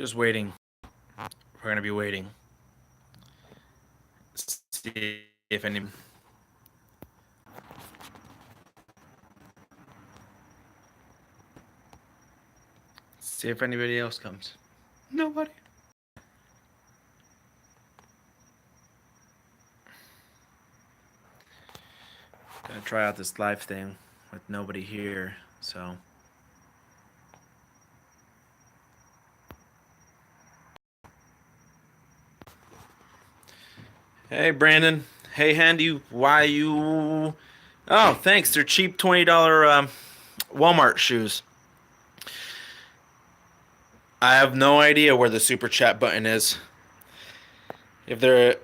Just waiting. We're gonna be waiting. See if any. See if anybody else comes. Nobody. Gonna try out this live thing with nobody here, so. Hey, Brandon. Hey, Handy. Why you? Oh, thanks. They're cheap $20 Walmart shoes. I have no idea where the super chat button is. If they're,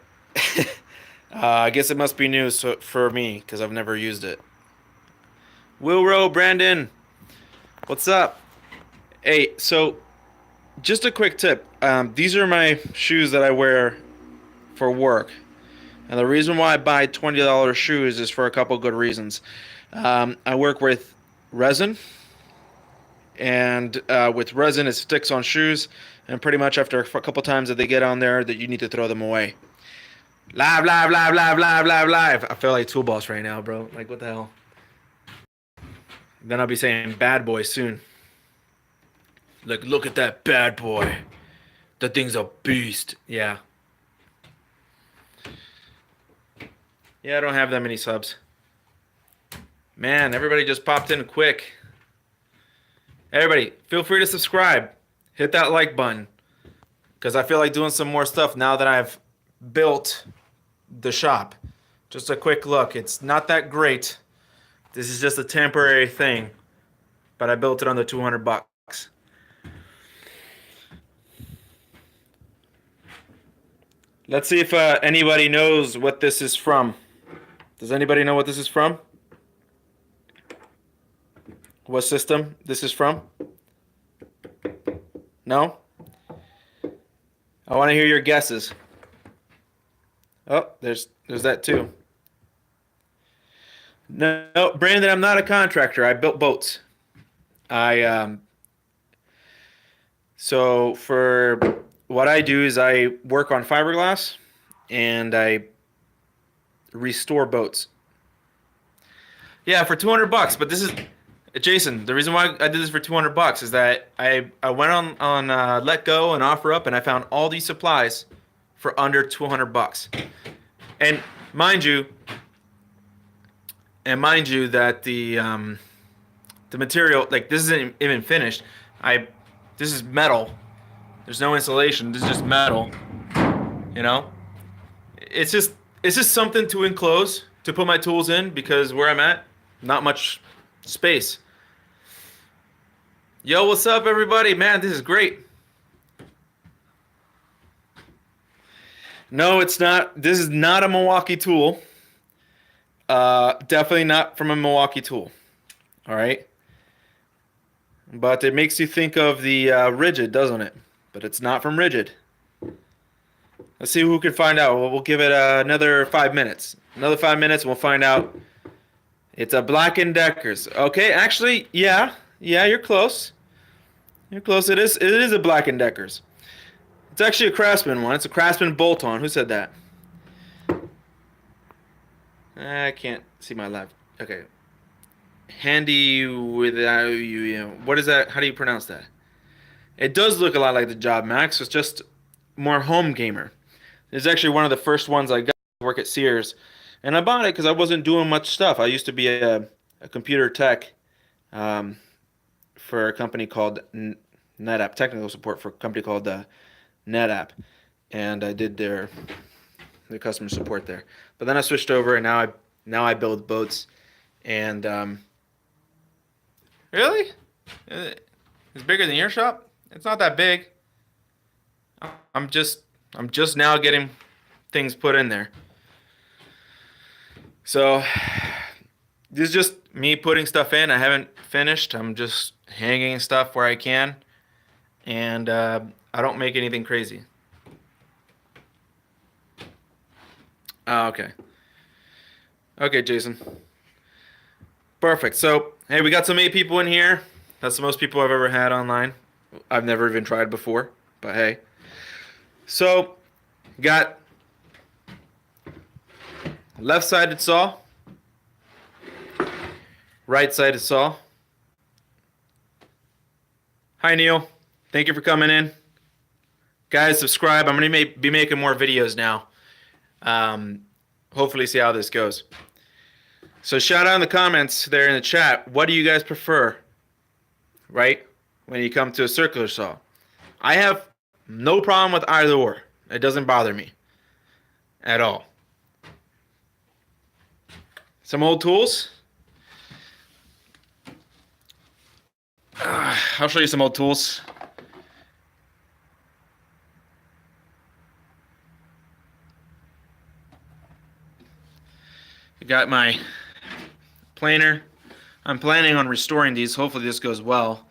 I guess it must be new for me because I've never used it. Wilro, Brandon, what's up? Hey, so just a quick tip. These are my shoes that I wear for work. And the reason why I buy $20 shoes is for a couple good reasons. I work with resin, and with resin, it sticks on shoes, and pretty much after a couple times that they get on there, that you need to throw them away. Live, live, live, live, live, live, live. I feel like Tool Boss right now, bro. Like, what the hell? Then I'll be saying bad boy soon. Like, look at that bad boy. The thing's a beast. Yeah. Yeah, I don't have that many subs. Man, everybody just popped in quick. Everybody, feel free to subscribe. Hit that like button. Because I feel like doing some more stuff now that I've built the shop. Just a quick look. It's not that great. This is just a temporary thing. But I built it under 200 bucks. Let's see if anybody knows what this is from. Does anybody know what this is from? What system this is from? No? I want to hear your guesses. Oh, there's that too. No, Brandon, I'm not a contractor. I built boats. So for what I do is I work on fiberglass and I restore boats. Yeah, for 200 bucks, but this is Jason, the reason why I did this for 200 bucks is that I went on Let Go and Offer Up, and I found all these supplies for under 200 bucks. And mind you that the material, like, this isn't even finished. This is metal. There's no insulation. This is just metal. You know? It's just something to enclose, to put my tools in, because where I'm at, not much space. Yo, what's up, everybody? Man, this is great. No, it's not. This is not a Milwaukee tool. Definitely not from a Milwaukee tool. All right. But it makes you think of the Rigid, doesn't it? But it's not from Rigid. Let's see who can find out. We'll give it another 5 minutes. Another 5 minutes, and we'll find out. It's a Black & Deckers. Okay, actually, yeah, you're close. You're close. It is a Black & Deckers. It's actually a Craftsman one. It's a Craftsman bolt-on. Who said that? I can't see my live. Okay. Handy without you. What is that? How do you pronounce that? It does look a lot like the Job Max. It's just more home gamer. It's actually one of the first ones I got to work at Sears. And I bought it because I wasn't doing much stuff. I used to be a computer tech for a company called NetApp, technical support for a company called NetApp. And I did their customer support there. But then I switched over, and now I build boats. And really? It's bigger than your shop? It's not that big. I'm just now getting things put in there. So this is just me putting stuff in. I haven't finished. I'm just hanging stuff where I can. And I don't make anything crazy. Oh, okay. Okay, Jason. Perfect. So, hey, we got some 8 people in here. That's the most people I've ever had online. I've never even tried before. But hey. So, got left-sided saw, right-sided saw. Hi, Neil. Thank you for coming in. Guys, subscribe. I'm going to be making more videos now. Hopefully see how this goes. So shout out in the comments there in the chat. What do you guys prefer? Right? When you come to a circular saw. I have no problem with either or. It doesn't bother me at all. Some old tools. I'll show you some old tools. I got my planer. I'm planning on restoring these. Hopefully this goes well.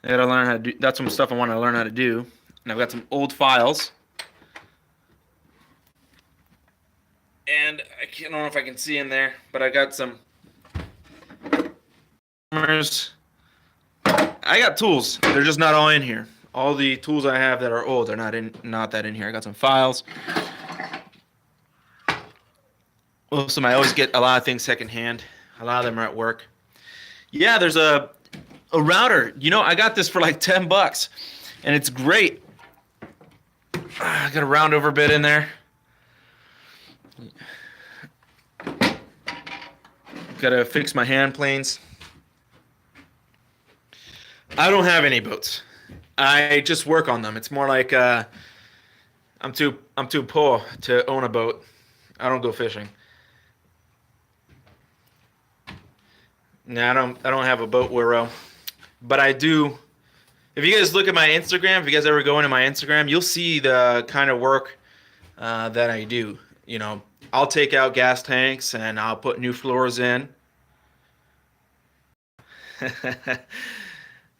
I gotta learn how to do. That's some stuff I want to learn how to do. And I've got some old files. And I don't know if I can see in there, but I got some. I got tools. They're just not all in here. All the tools I have that are old are not that in here. I got some files. Awesome. I always get a lot of things secondhand. A lot of them are at work. Yeah, there's a router. You know, I got this for like $10, and it's great. I got a round over bit in there. Gotta fix my hand planes. I don't have any boats. I just work on them. It's more like I'm too poor to own a boat. I don't go fishing. No, I don't have a boat row. But I do. If you guys look at my Instagram, if you guys ever go into my Instagram, you'll see the kind of work that I do. You know, I'll take out gas tanks and I'll put new floors in.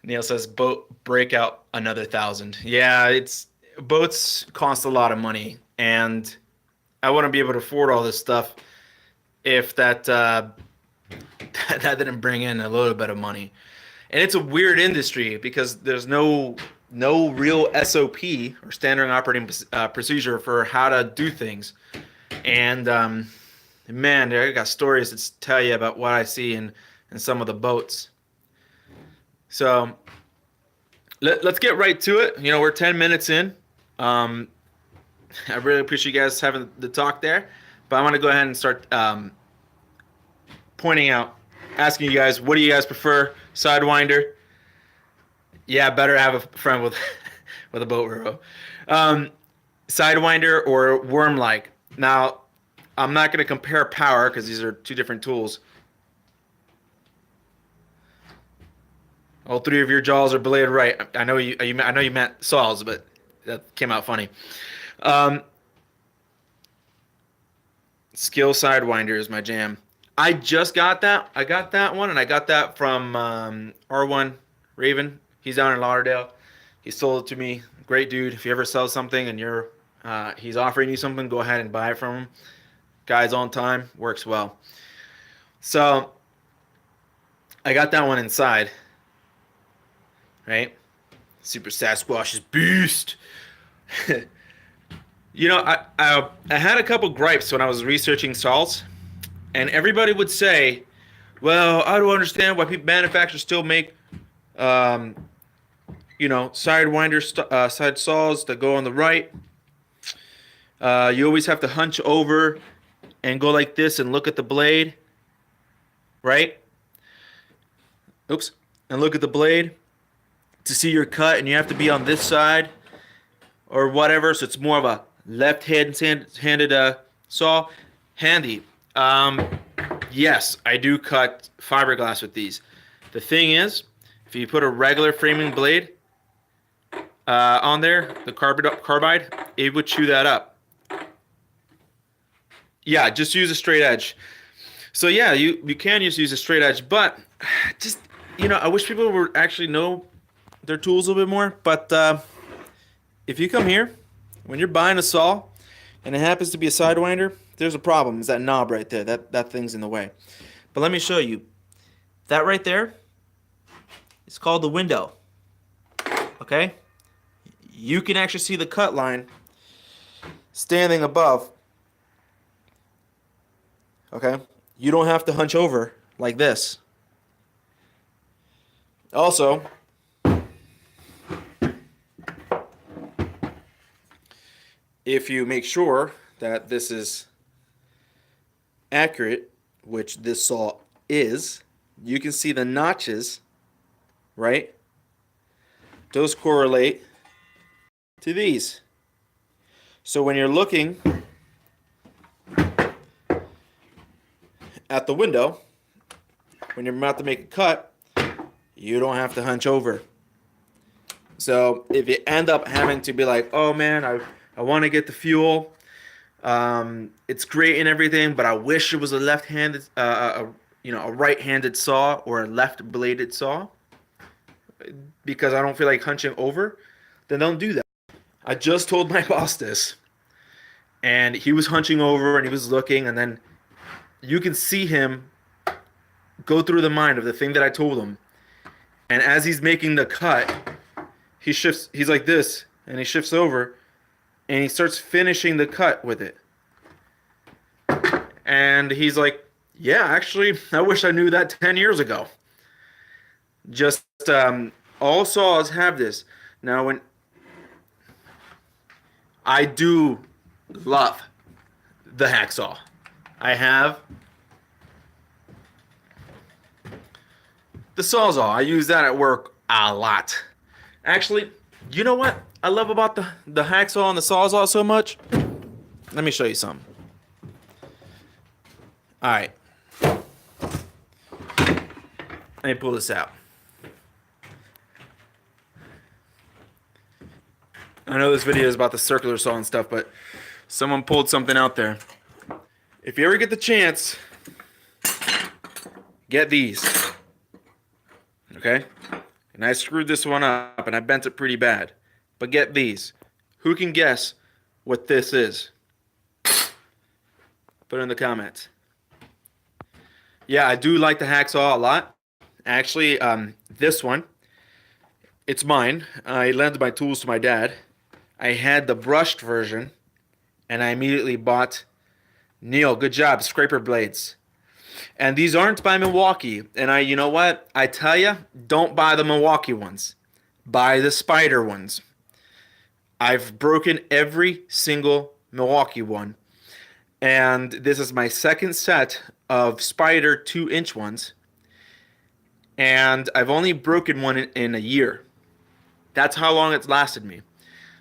Neil says boat breakout another 1,000. Yeah, boats cost a lot of money, and I wouldn't be able to afford all this stuff if that that didn't bring in a little bit of money. And it's a weird industry because there's no real SOP or standard operating procedure for how to do things. And man, I got stories that tell you about what I see in some of the boats. So let's get right to it. You know, we're 10 minutes in. I really appreciate you guys having the talk there. But I want to go ahead and start pointing out, asking you guys, what do you guys prefer? Sidewinder? Yeah, better have a friend with with a boat row. Sidewinder or Wormdrive? Now, I'm not going to compare power because these are two different tools. All three of your jaws are bladed right. I know you meant saws, but that came out funny. Skill Sidewinder is my jam. I just got that. I got that one, and I got that from R1 Raven. He's down in Lauderdale. He sold it to me. Great dude. If you ever sell something and he's offering you something, go ahead and buy it from him. Guy's on time. Works well. So I got that one inside. Right? Super Sasquatch's beast. You know, I had a couple gripes when I was researching saws, and everybody would say, well, I don't understand why manufacturers still make, Sidewinder side saws that go on the right. You always have to hunch over and go like this and look at the blade, right? Oops. And look at the blade to see your cut, and you have to be on this side or whatever, so it's more of a left-handed saw. Handy. Yes, I do cut fiberglass with these. The thing is, if you put a regular framing blade on there, the carbide, it would chew that up. Yeah, just use a straight edge. So yeah, you can just use a straight edge, but just, I wish people would actually know their tools a little bit more. But if you come here, when you're buying a saw, and it happens to be a Sidewinder, there's a problem. It's that knob right there. That thing's in the way. But let me show you. That right there is called the window. Okay? you can actually see the cut line standing above. Okay? You don't have to hunch over like this. Also, if you make sure that this is accurate, which this saw is, you can see the notches, right? Those correlate to these. So when you're looking at the window, when you're about to make a cut, you don't have to hunch over. So if you end up having to be like, oh man, I want to get the fuel, it's great and everything, but I wish it was a left-handed, a right-handed saw or a left-bladed saw, because I don't feel like hunching over, then don't do that. I just told my boss this, and he was hunching over and he was looking, and then you can see him go through the mind of the thing that I told him. And as he's making the cut, he shifts, he's like this, and he shifts over, and he starts finishing the cut with it. And he's like, yeah, actually, I wish I knew that 10 years ago. Just, all saws have this. Now, when I do love the hacksaw, I have the Sawzall. I use that at work a lot. Actually, you know what I love about the hacksaw and the Sawzall so much? Let me show you something. Alright. Let me pull this out. I know this video is about the circular saw and stuff, but someone pulled something out there. If you ever get the chance, get these. Okay? And I screwed this one up and I bent it pretty bad. But get these. Who can guess what this is? Put it in the comments. Yeah, I do like the hacksaw a lot. Actually, this one, it's mine. I lent my tools to my dad. I had the brushed version, and I immediately bought, Neil, good job, scraper blades. And these aren't by Milwaukee. And you know what? I tell you, don't buy the Milwaukee ones. Buy the Spider ones. I've broken every single Milwaukee one. And this is my second set of Spider 2-inch ones. And I've only broken one in a year. That's how long it's lasted me.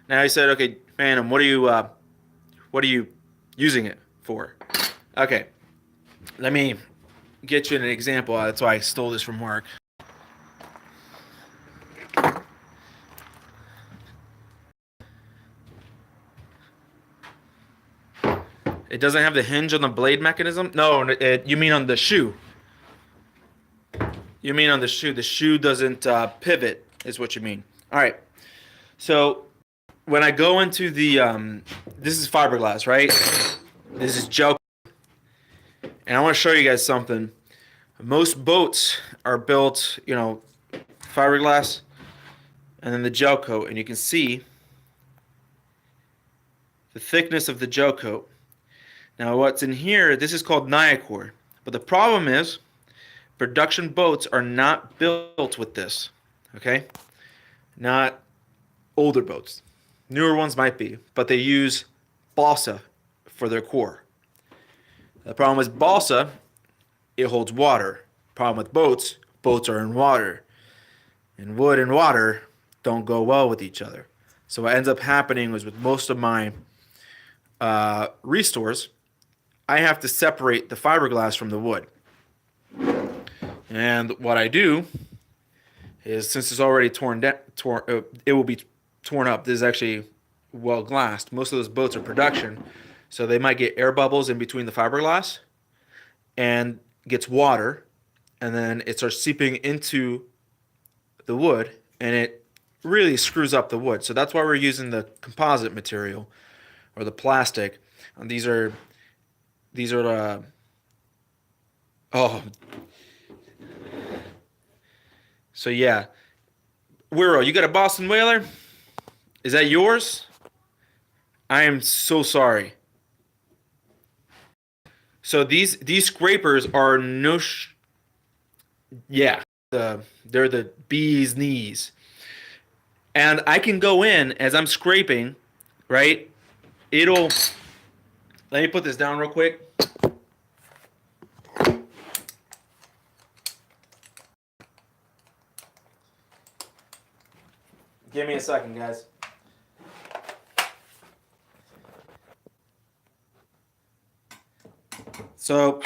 Now I said, okay, Phantom, what are you using it for? Okay, let me get you an example. That's why I stole this from work. It doesn't have the hinge on the blade mechanism? No, you mean on the shoe. You mean on the shoe. The shoe doesn't pivot, is what you mean. All right. So when I go into the, this is fiberglass, right? This is gel. And I want to show you guys something. Most boats are built, fiberglass and then the gel coat. And you can see the thickness of the gel coat. Now what's in here, this is called Niacor. But the problem is, production boats are not built with this. Okay? Not older boats. Newer ones might be, but they use balsa for their core. The problem with balsa, it holds water. Problem with boats, boats are in water. And wood and water don't go well with each other. So what ends up happening is with most of my restores, I have to separate the fiberglass from the wood. And what I do is, since it's already it will be torn up. This is actually well glassed. Most of those boats are production, so they might get air bubbles in between the fiberglass and gets water, and then it starts seeping into the wood, and it really screws up the wood. So that's why we're using the composite material or the plastic. And these are so yeah. Wiro, you got a Boston Whaler? Is that yours? I am so sorry. So these scrapers are yeah, they're the bee's knees. And I can go in as I'm scraping, right? It'll Let me put this down real quick. Give me a second, guys. So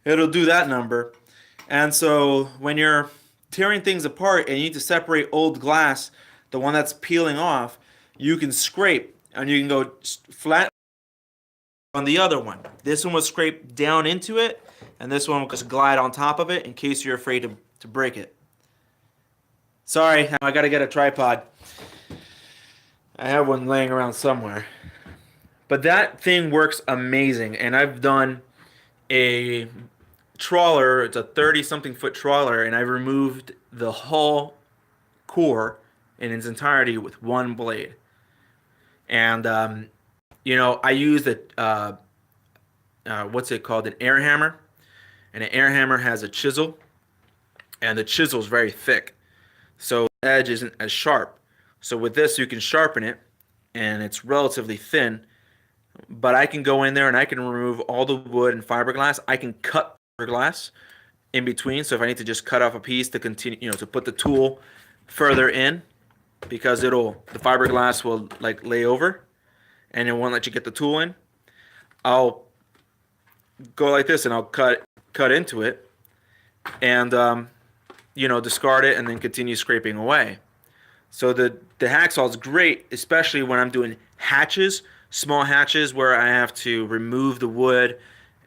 it'll do that number. And so when you're tearing things apart and you need to separate old glass, the one that's peeling off, you can scrape and you can go flat on the other one. This one will scrape down into it, and this one will just glide on top of it in case you're afraid to break it. Sorry, I gotta get a tripod. I have one laying around somewhere. But that thing works amazing, and I've done a trawler. It's a 30-something foot trawler, and I removed the whole core in its entirety with one blade. And I used what's it called, an air hammer, and an air hammer has a chisel, and the chisel is very thick, so the edge isn't as sharp. So with this, you can sharpen it, and it's relatively thin. But I can go in there and I can remove all the wood and fiberglass. I can cut fiberglass in between. So if I need to just cut off a piece to continue, to put the tool further in, because the fiberglass will like lay over, and it won't let you get the tool in. I'll go like this and I'll cut into it, and discard it and then continue scraping away. So the hacksaw is great, especially when I'm doing hatches. Small hatches where I have to remove the wood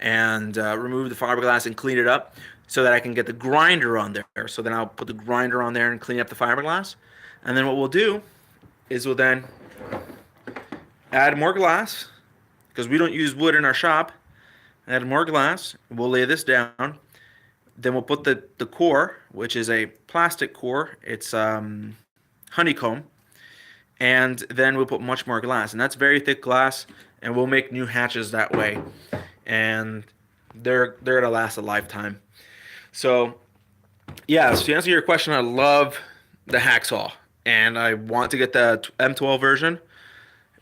and remove the fiberglass and clean it up so that I can get the grinder on there. So then I'll put the grinder on there and clean up the fiberglass. And then what we'll do is we'll then add more glass, because we don't use wood in our shop. Add more glass. We'll lay this down. Then we'll put the core, which is a plastic core. It's honeycomb. And then we'll put much more glass, and that's very thick glass, and we'll make new hatches that way, and they're gonna last a lifetime. So yeah, so to answer your question, I love the hacksaw, and I want to get the M12 version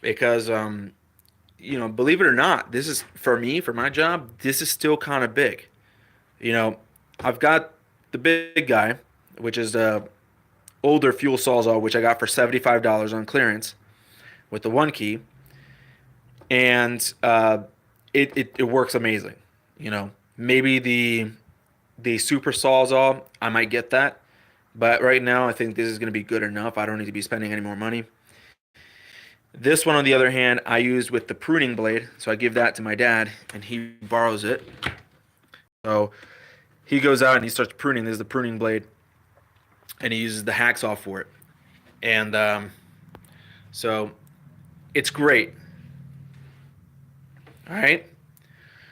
because believe it or not, this is, for me, for my job, this is still kind of big. I've got the big guy, which is the older fuel sawzall, which I got for $75 on clearance with the one key, and it works amazing. Maybe the super sawzall, I might get that, but right now I think this is going to be good enough. I don't need to be spending any more money. This one, on the other hand, I use with the pruning blade, so I give that to my dad, and he borrows it. So he goes out and he starts pruning. This is the pruning blade, and he uses the hacksaw for it. And so it's great. All right.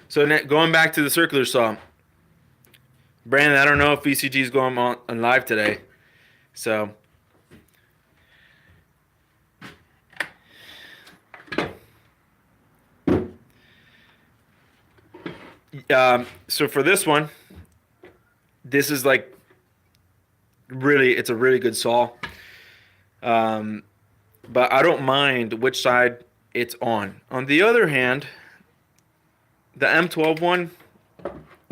So going back to the circular saw, Brandon, I don't know if VCG is going on live today. So so for this one, this is like it's a really good saw. But I don't mind which side it's on. On the other hand, the M12 one,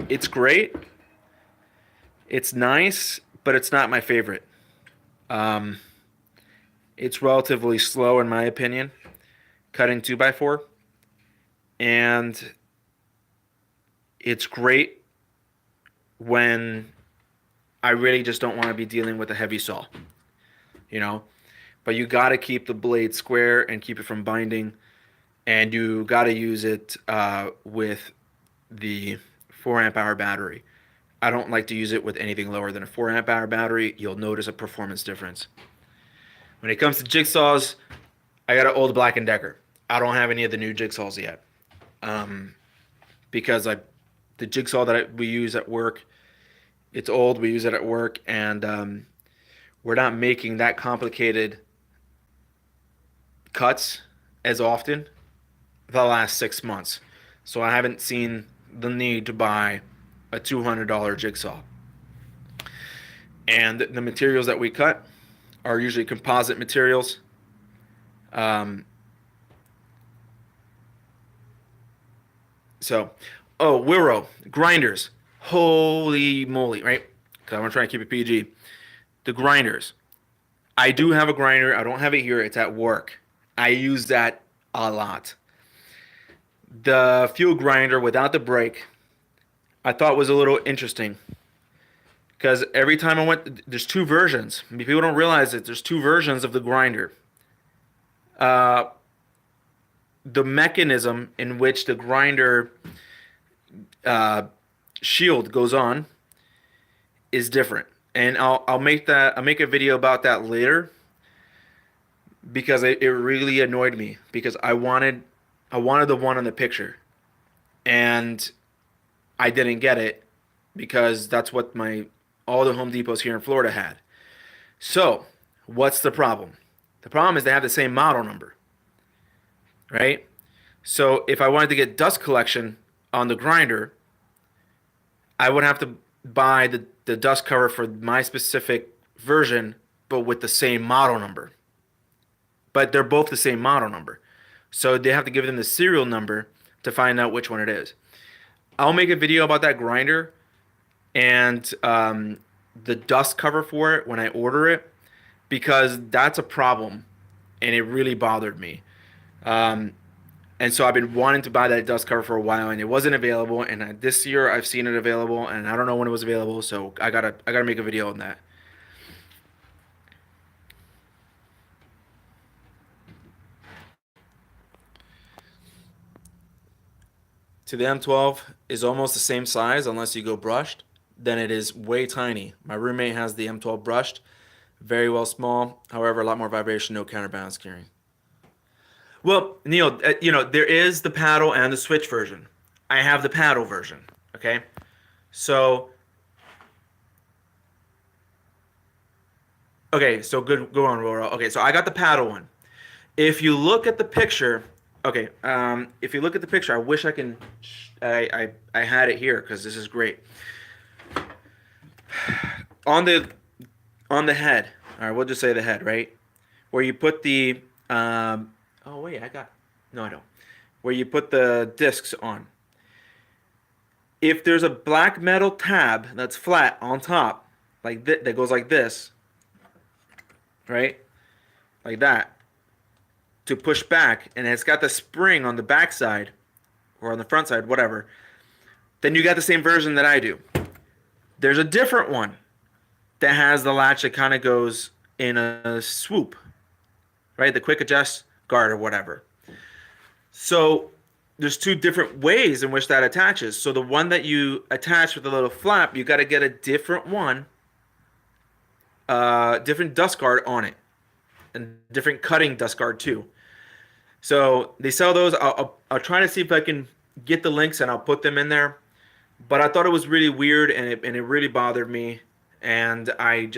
it's great. It's nice, but it's not my favorite. It's relatively slow, in my opinion, cutting 2x4. And it's great when I really just don't want to be dealing with a heavy saw, But you got to keep the blade square and keep it from binding, and you got to use it with the 4 amp hour battery. I don't like to use it with anything lower than a 4 amp hour battery. You'll notice a performance difference. When it comes to jigsaws, I got an old Black & Decker. I don't have any of the new jigsaws yet, because the jigsaw that we use at work, it's old. We use it at work, and we're not making that complicated cuts as often the last 6 months. So I haven't seen the need to buy a $200 jigsaw. And the materials that we cut are usually composite materials. Um, so, oh, Wilro, grinders. Holy moly, right? Because I'm going to try and keep it PG. The grinders. I do have a grinder. I don't have it here. It's at work. I use that a lot. The fuel grinder without the brake, I thought was a little interesting. Because every time I went, there's two versions. People don't realize that there's two versions of the grinder. Uh, the mechanism in which the grinder uh, shield goes on is different, and I'll make a video about that later because it really annoyed me because I wanted the one in the picture, and I didn't get it because that's what all the Home Depots here in Florida had. So, what's the problem? The problem is they have the same model number, right? So, if I wanted to get dust collection on the grinder, I would have to buy the dust cover for my specific version, but with the same model number. But they're both the same model number. So they have to give them the serial number to find out which one it is. I'll make a video about that grinder and the dust cover for it when I order it, because that's a problem and it really bothered me. And so I've been wanting to buy that dust cover for a while, and it wasn't available. And this year I've seen it available, and I don't know when it was available. So I gotta make a video on that. So the M12 is almost the same size unless you go brushed. Then it is way tiny. My roommate has the M12 brushed, very well small. However, a lot more vibration, no counterbalance gearing. Well, Neil, there is the paddle and the switch version. I have the paddle version. Okay, so good. Go on, Rora. Okay, so I got the paddle one. If you look at the picture, okay. If you look at the picture, I wish I can. I had it here because this is great. On the head. All right, we'll just say the head, right? Where you put the oh wait, no, I don't. Where you put the discs on. If there's a black metal tab that's flat on top, like that goes like this, right? Like that, to push back, and it's got the spring on the back side or on the front side, whatever, then you got the same version that I do. There's a different one that has the latch that kind of goes in a swoop, right? The quick adjust guard or whatever. So there's two different ways in which that attaches. So the one that you attach with a little flap, you got to get a different one, different dust guard on it, and different cutting dust guard too. So they sell those. I'll try to see if I can get the links and I'll put them in there. But I thought it was really weird and it really bothered me, and I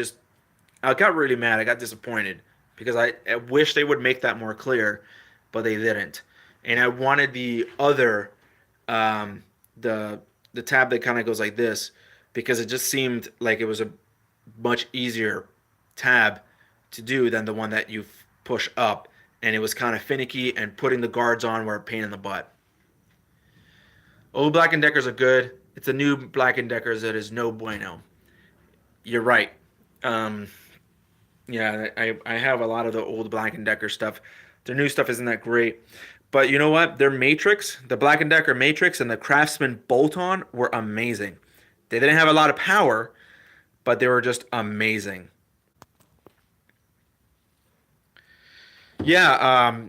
got really mad. I got disappointed because I wish they would make that more clear, but they didn't. And I wanted the other, the tab that kind of goes like this, because it just seemed like it was a much easier tab to do than the one that you push up, and it was kind of finicky, and putting the guards on were a pain in the butt. Old Black & Deckers are good. It's the new Black & Deckers that is no bueno. You're right. Yeah, I have a lot of the old Black & Decker stuff. Their new stuff isn't that great. But you know what? Their Matrix, the Black & Decker Matrix and the Craftsman Bolt-On were amazing. They didn't have a lot of power, but they were just amazing. Yeah,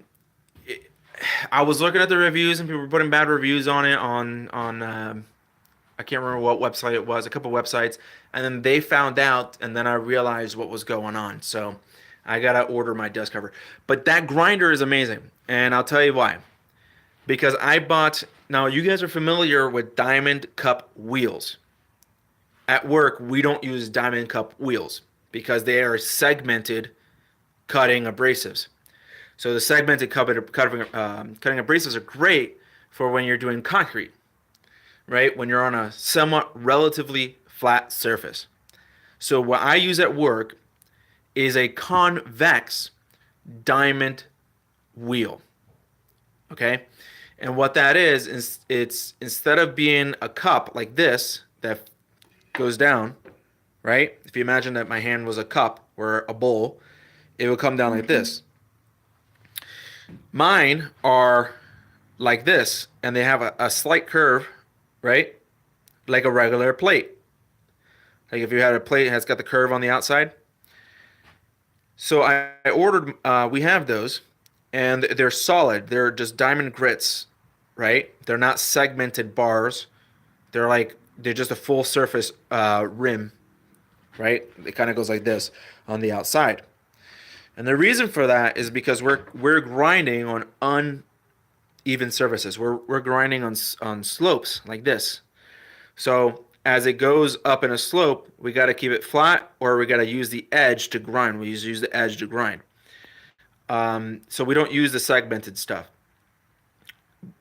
I was looking at the reviews and people were putting bad reviews on it on I can't remember what website it was, a couple websites, and then they found out, and then I realized what was going on. So I gotta order my dust cover. But that grinder is amazing, and I'll tell you why. Because I bought. Now you guys are familiar with Diamond Cup wheels. At work, we don't use Diamond Cup wheels because they are segmented cutting abrasives. So the segmented cutting abrasives are great for when you're doing concrete, right? When you're on a somewhat relatively flat surface. So what I use at work is a convex diamond wheel. Okay? And what that is it's instead of being a cup like this that goes down, right? If you imagine that my hand was a cup or a bowl, it would come down like this. Mine are like this, and they have a slight curve, right? Like a regular plate. Like if you had a plate, it has got the curve on the outside. So I ordered, we have those, and they're solid. They're just diamond grits, right? They're not segmented bars. They're just a full surface rim, right? It kind of goes like this on the outside. And the reason for that is because we're grinding on uneven surfaces. We're grinding on slopes like this. So as it goes up in a slope, we got to keep it flat, or we got to use the edge to grind. We use the edge to grind. So we don't use the segmented stuff.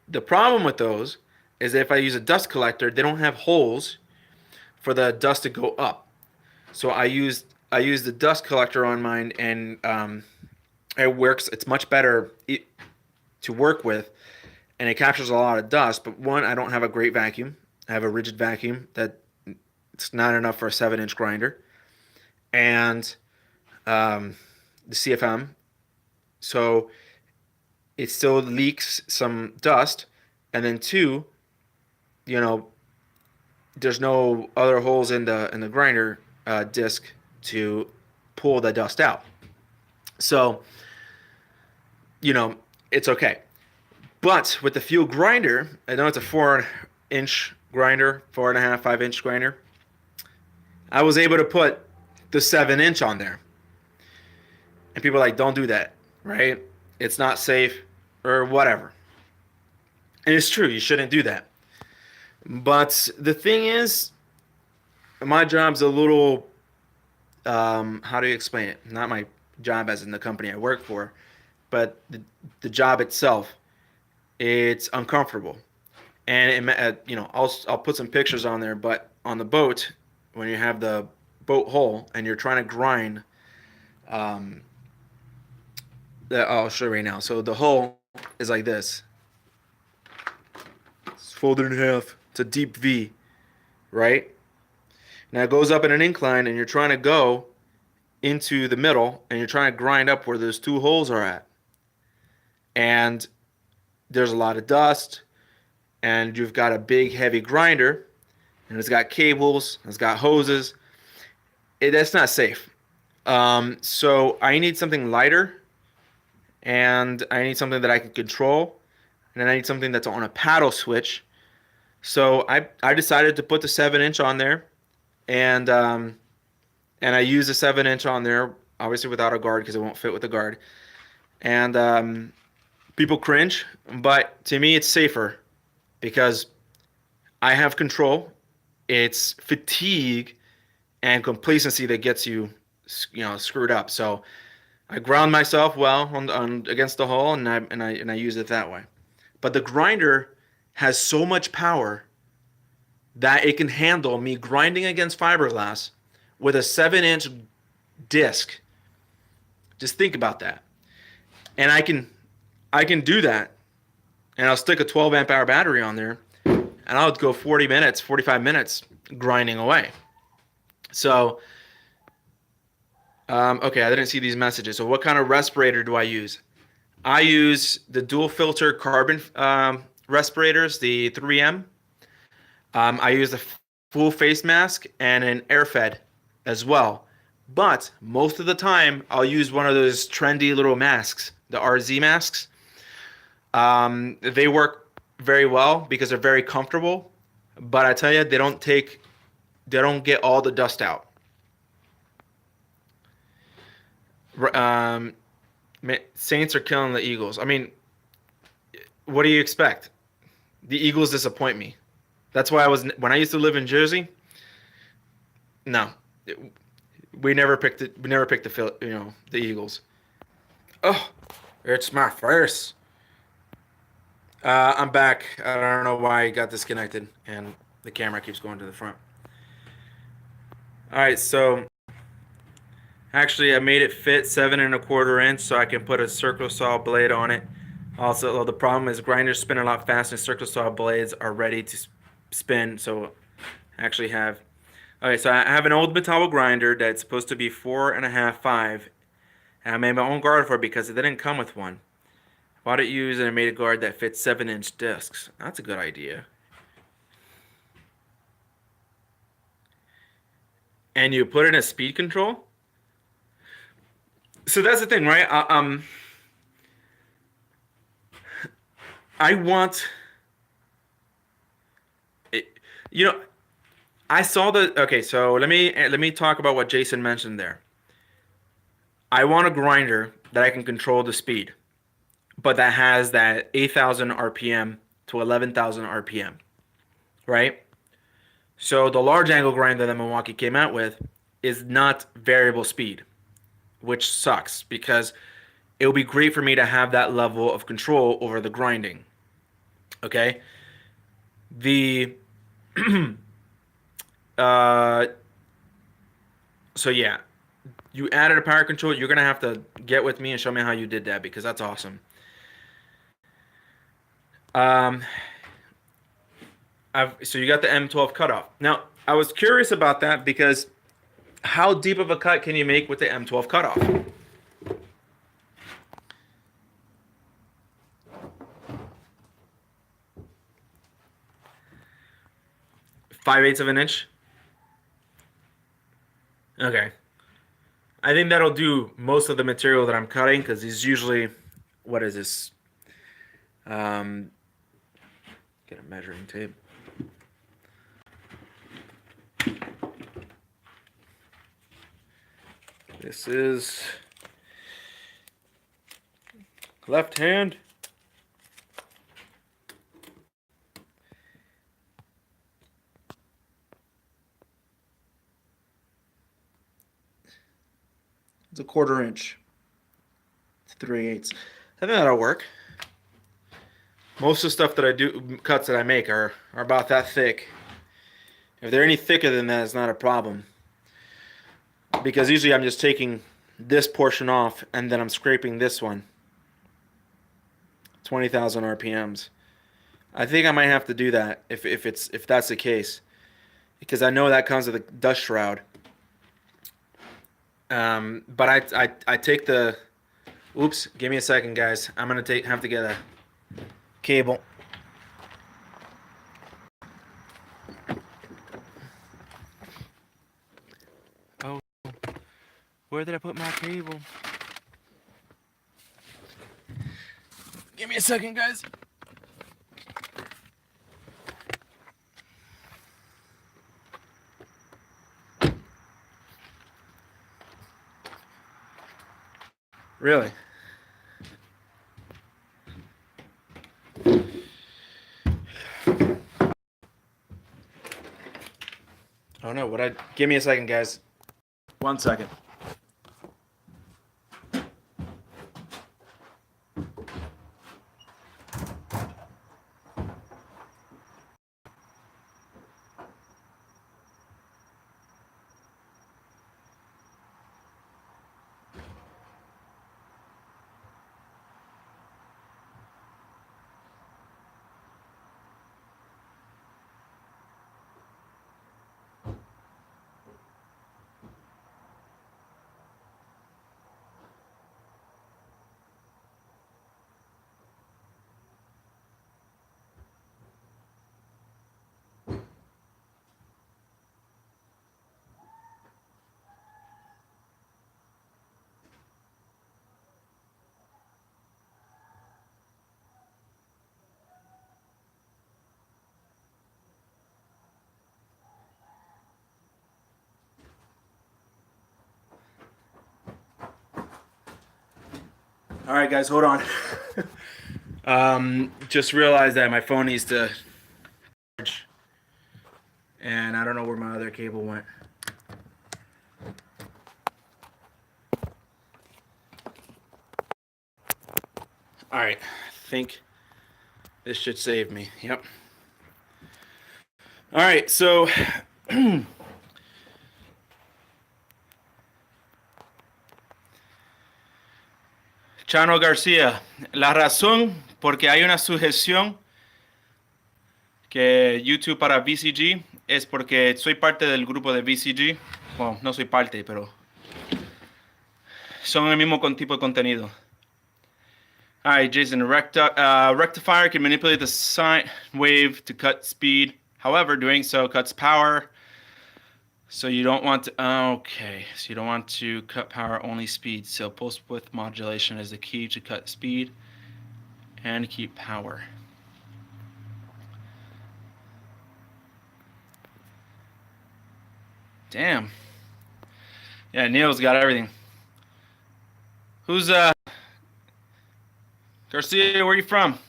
The problem with those is if I use a dust collector, they don't have holes for the dust to go up. So I use the dust collector on mine, and it works. It's much better to work with, and it captures a lot of dust. But one, I don't have a great vacuum. I have a rigid vacuum that it's not enough for a 7-inch grinder, and the CFM. So it still leaks some dust, and then two, you know, there's no other holes in the grinder disc to pull the dust out. So, it's okay. But with the fuel grinder, I know it's a 4-inch grinder, 4.5, 5-inch grinder. I was able to put the 7-inch on there. And people are like, don't do that, right? It's not safe or whatever. And it's true, you shouldn't do that. But the thing is, my job's a little, how do you explain it? Not my job as in the company I work for, but the job itself, it's uncomfortable. And I'll put some pictures on there. But on the boat, when you have the boat hole and you're trying to grind, I'll show you right now. So the hole is like this. It's folded in half. It's a deep V, right? Now it goes up in an incline, and you're trying to go into the middle, and you're trying to grind up where those two holes are at. And there's a lot of dust, and you've got a big heavy grinder, and it's got cables, it's got hoses. That's not safe. So I need something lighter, and I need something that I can control, and then I need something that's on a paddle switch. So I decided to put the 7-inch on there, and I use the 7-inch on there, obviously without a guard because it won't fit with the guard. And people cringe, but to me it's safer because I have control. It's fatigue and complacency that gets you screwed up. So I ground myself well on against the hull, and I use it that way. But the grinder has so much power that it can handle me grinding against fiberglass with a 7-inch disc. Just think about that. And I can do that, and I'll stick a 12 amp hour battery on there, and I'll go 40 minutes, 45 minutes grinding away. So, okay, I didn't see these messages. So what kind of respirator do I use? I use the dual filter carbon respirators, the 3M. I use the full face mask and an air fed as well. But most of the time, I'll use one of those trendy little masks, the RZ masks. They work very well because they're very comfortable. But I tell you, they don't get all the dust out. Saints are killing the Eagles. I mean, what do you expect? The Eagles disappoint me. That's why when I used to live in Jersey, no. We never picked it. We never picked the Eagles. Oh, it's my first. I'm back. I don't know why I got disconnected, and the camera keeps going to the front. All right, so actually, I made it fit 7 1/4 inch, so I can put a circle saw blade on it. Also, the problem is grinders spin a lot faster, and circle saw blades are ready to spin. So, I actually have. Okay, so I have an old Metabo grinder that's supposed to be 4.5 5, and I made my own guard for it because it didn't come with one. Bought it used and I made a guard that fits 7 inch discs. That's a good idea. And you put it in a speed control. So that's the thing, right? I want it, you know, I saw the okay. So let me talk about what Jason mentioned there. I want a grinder that I can control the speed, but that has that 8,000 RPM to 11,000 RPM, right? So the large angle grinder that Milwaukee came out with is not variable speed, which sucks because it would be great for me to have that level of control over the grinding. Okay? The uh so yeah, you added a power control. You're gonna have to get with me and show me how you did that because that's awesome. Um, so you got the M12 cutoff. Now I was curious about that because how deep of a cut can you make with the M12 cutoff? 5/8 of an inch. Okay. I think that'll do most of the material that I'm cutting because he's usually, what is this? Um, get a measuring tape. This is left hand. It's a 1/4 inch. 3/8. I think that'll work. Most of the stuff that I do, cuts that I make are about that thick. If they're any thicker than that, it's not a problem. Because usually I'm just taking this portion off and then I'm scraping this one. 20,000 RPMs. I think I might have to do that if that's the case. Because I know that comes with a dust shroud. But I take the. Oops, give me a second, guys. I'm gonna have to get a cable. Oh, where did I put my cable? Give me a second, guys. Really? Oh no, give me a second, guys. 1 second. All right, guys, hold on. Just realized that my phone needs to charge, and I don't know where my other cable went. All right, I think this should save me. Yep. All right, so Chano García, la razón porque hay una sujeción que YouTube para VCG es porque soy parte del grupo de VCG. Bueno, no soy parte, pero son el mismo tipo de contenido. All right, Jason, rectifier can manipulate the sine wave to cut speed. However, doing so cuts power. So you don't want to, okay, so you don't want to cut power, only speed. So pulse width modulation is the key to cut speed and keep power. Damn. Yeah, Neil's got everything. Who's Garcia, where are you from?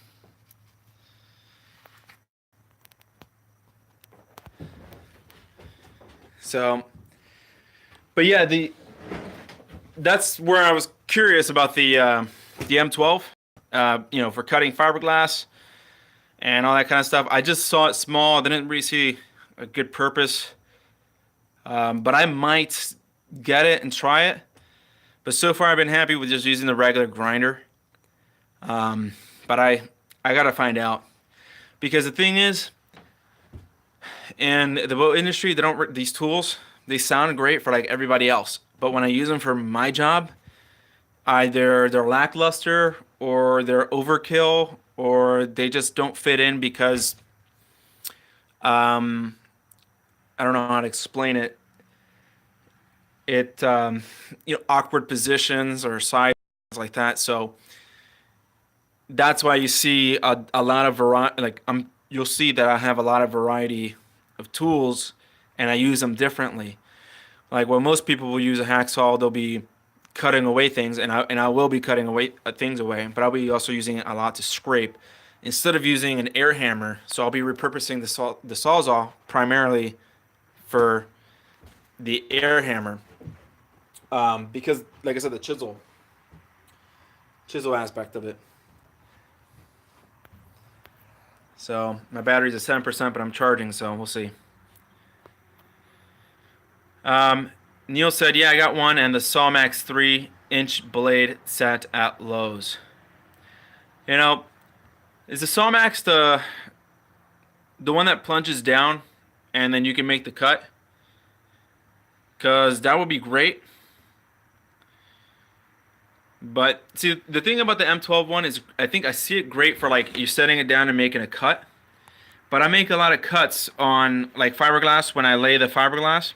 So, but yeah, that's where I was curious about the M12. You know, for cutting fiberglass and all that kind of stuff. I just saw it small. Didn't really see a good purpose. But I might get it and try it. But so far, I've been happy with just using the regular grinder. But I gotta find out, because the thing is, in the boat industry, they don't these tools. They sound great for like everybody else, but when I use them for my job, either they're lackluster or they're overkill or they just don't fit in because I don't know how to explain it. Awkward positions or sides like that. So that's why you see a lot of variety. You'll see that I have a lot of variety of tools, and I use them differently. Like when most people will use a hacksaw, they'll be cutting away things, and I will be cutting away things away, but I'll be also using it a lot to scrape instead of using an air hammer. So I'll be repurposing the Sawzall primarily for the air hammer, because, like I said, the chisel aspect of it. So my battery's at 7%, but I'm charging, so we'll see. Neil said, "Yeah, I got one, and the Sawmax 3-inch blade set at Lowe's." You know, is the Sawmax the one that plunges down, and then you can make the cut? Cause that would be great. But see, the thing about the M12 one is, I think I see it great for like you setting it down and making a cut. But I make a lot of cuts on like fiberglass when I lay the fiberglass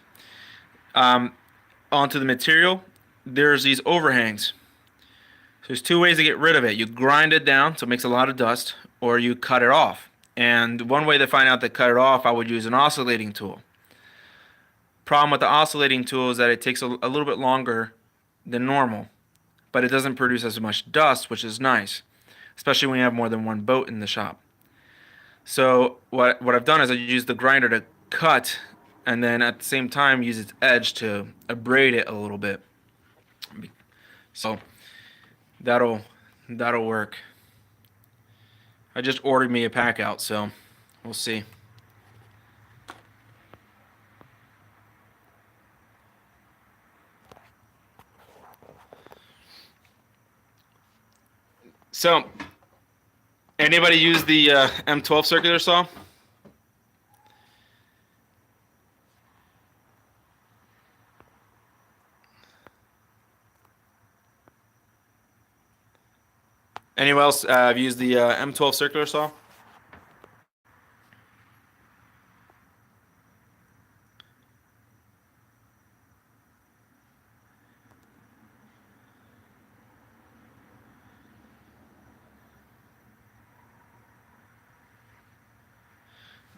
onto the material. There's these overhangs. So there's two ways to get rid of it. You grind it down so it makes a lot of dust, or you cut it off. And one way to find out to cut it off, I would use an oscillating tool. Problem with the oscillating tool is that it takes a little bit longer than normal, but it doesn't produce as much dust, which is nice, especially when you have more than one boat in the shop. So what I've done is I use the grinder to cut, and then at the same time use its edge to abrade it a little bit. So that'll work. I just ordered me a pack out, so we'll see. So, anybody use the M12 circular saw? Anyone else have used the M12 circular saw?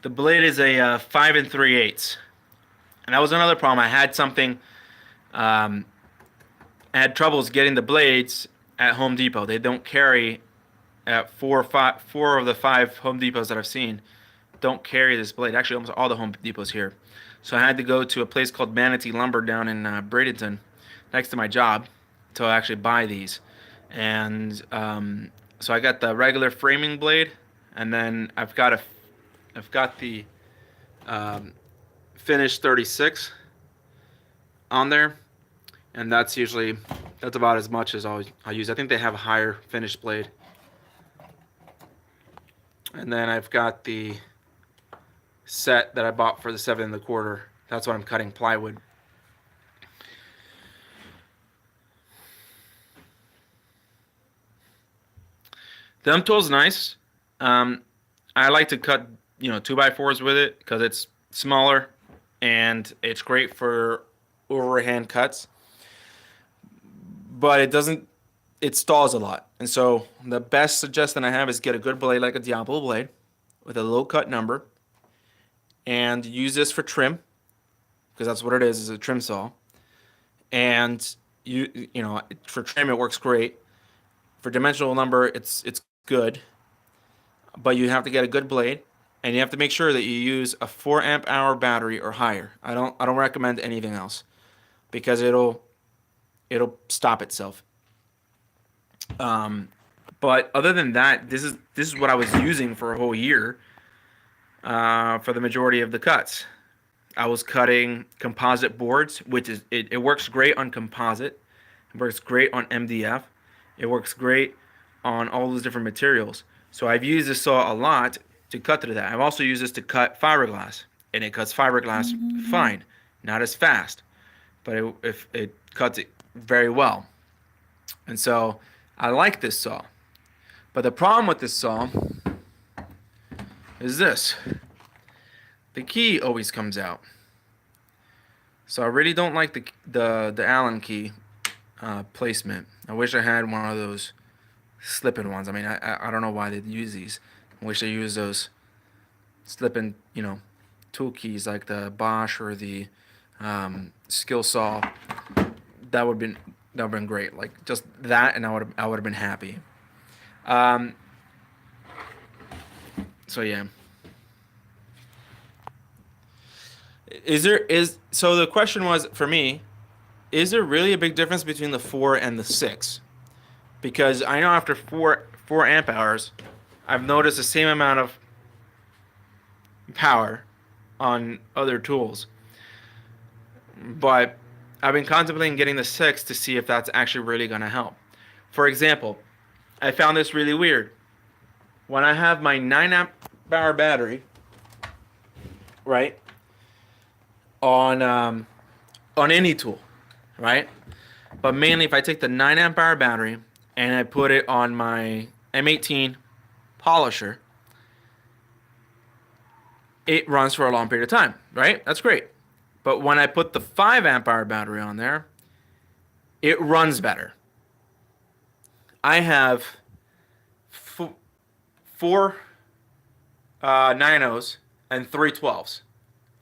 The blade is a 5 3/8, and that was another problem. I had I had troubles getting the blades at Home Depot. They don't carry at four of the 5 Home Depots that I've seen don't carry this blade. Actually, almost all the Home Depots here. So I had to go to a place called Manatee Lumber down in Bradenton, next to my job, to actually buy these. And So I got the regular framing blade, and then I've got the um, finished 36 on there, and that's about as much as I'll use. I think they have a higher finished blade. And then I've got the set that I bought for the 7 1/4. That's what I'm cutting plywood. The tool's nice. I like to cut 2x4s with it because it's smaller and it's great for overhand cuts. But it stalls a lot. And so the best suggestion I have is get a good blade like a Diablo blade with a low cut number and use this for trim because that's what it is a trim saw. And for trim it works great. For dimensional number it's good. But you have to get a good blade and you have to make sure that you use a 4 amp hour battery or higher. I don't recommend anything else because it'll stop itself. But other than that, this is what I was using for a whole year for the majority of the cuts. I was cutting composite boards, which is it works great on composite. It works great on MDF. It works great on all those different materials. So I've used this saw a lot to cut through that. I've also used this to cut fiberglass, and it cuts fiberglass fine, not as fast, but it cuts it very well. And so I like this saw. But the problem with this saw is this. The key always comes out. So I really don't like the Allen key placement. I wish I had one of those slip-in ones. I mean, I don't know why they use these. I wish they used those slip-in, tool keys like the Bosch or the skill saw. That would have been great. Like just that, and I would have been happy. So yeah. So the question was for me, is there really a big difference between the 4 and the 6? Because I know after 4 amp hours, I've noticed the same amount of power on other tools. But I've been contemplating getting the 6 to see if that's actually really going to help. For example, I found this really weird. When I have my 9 amp hour battery, right, on any tool, right? But mainly if I take the 9 amp hour battery and I put it on my M18 polisher, it runs for a long period of time, right? That's great. But when I put the 5 amp hour battery on there, it runs better. I have four 9.0s and 3 12s,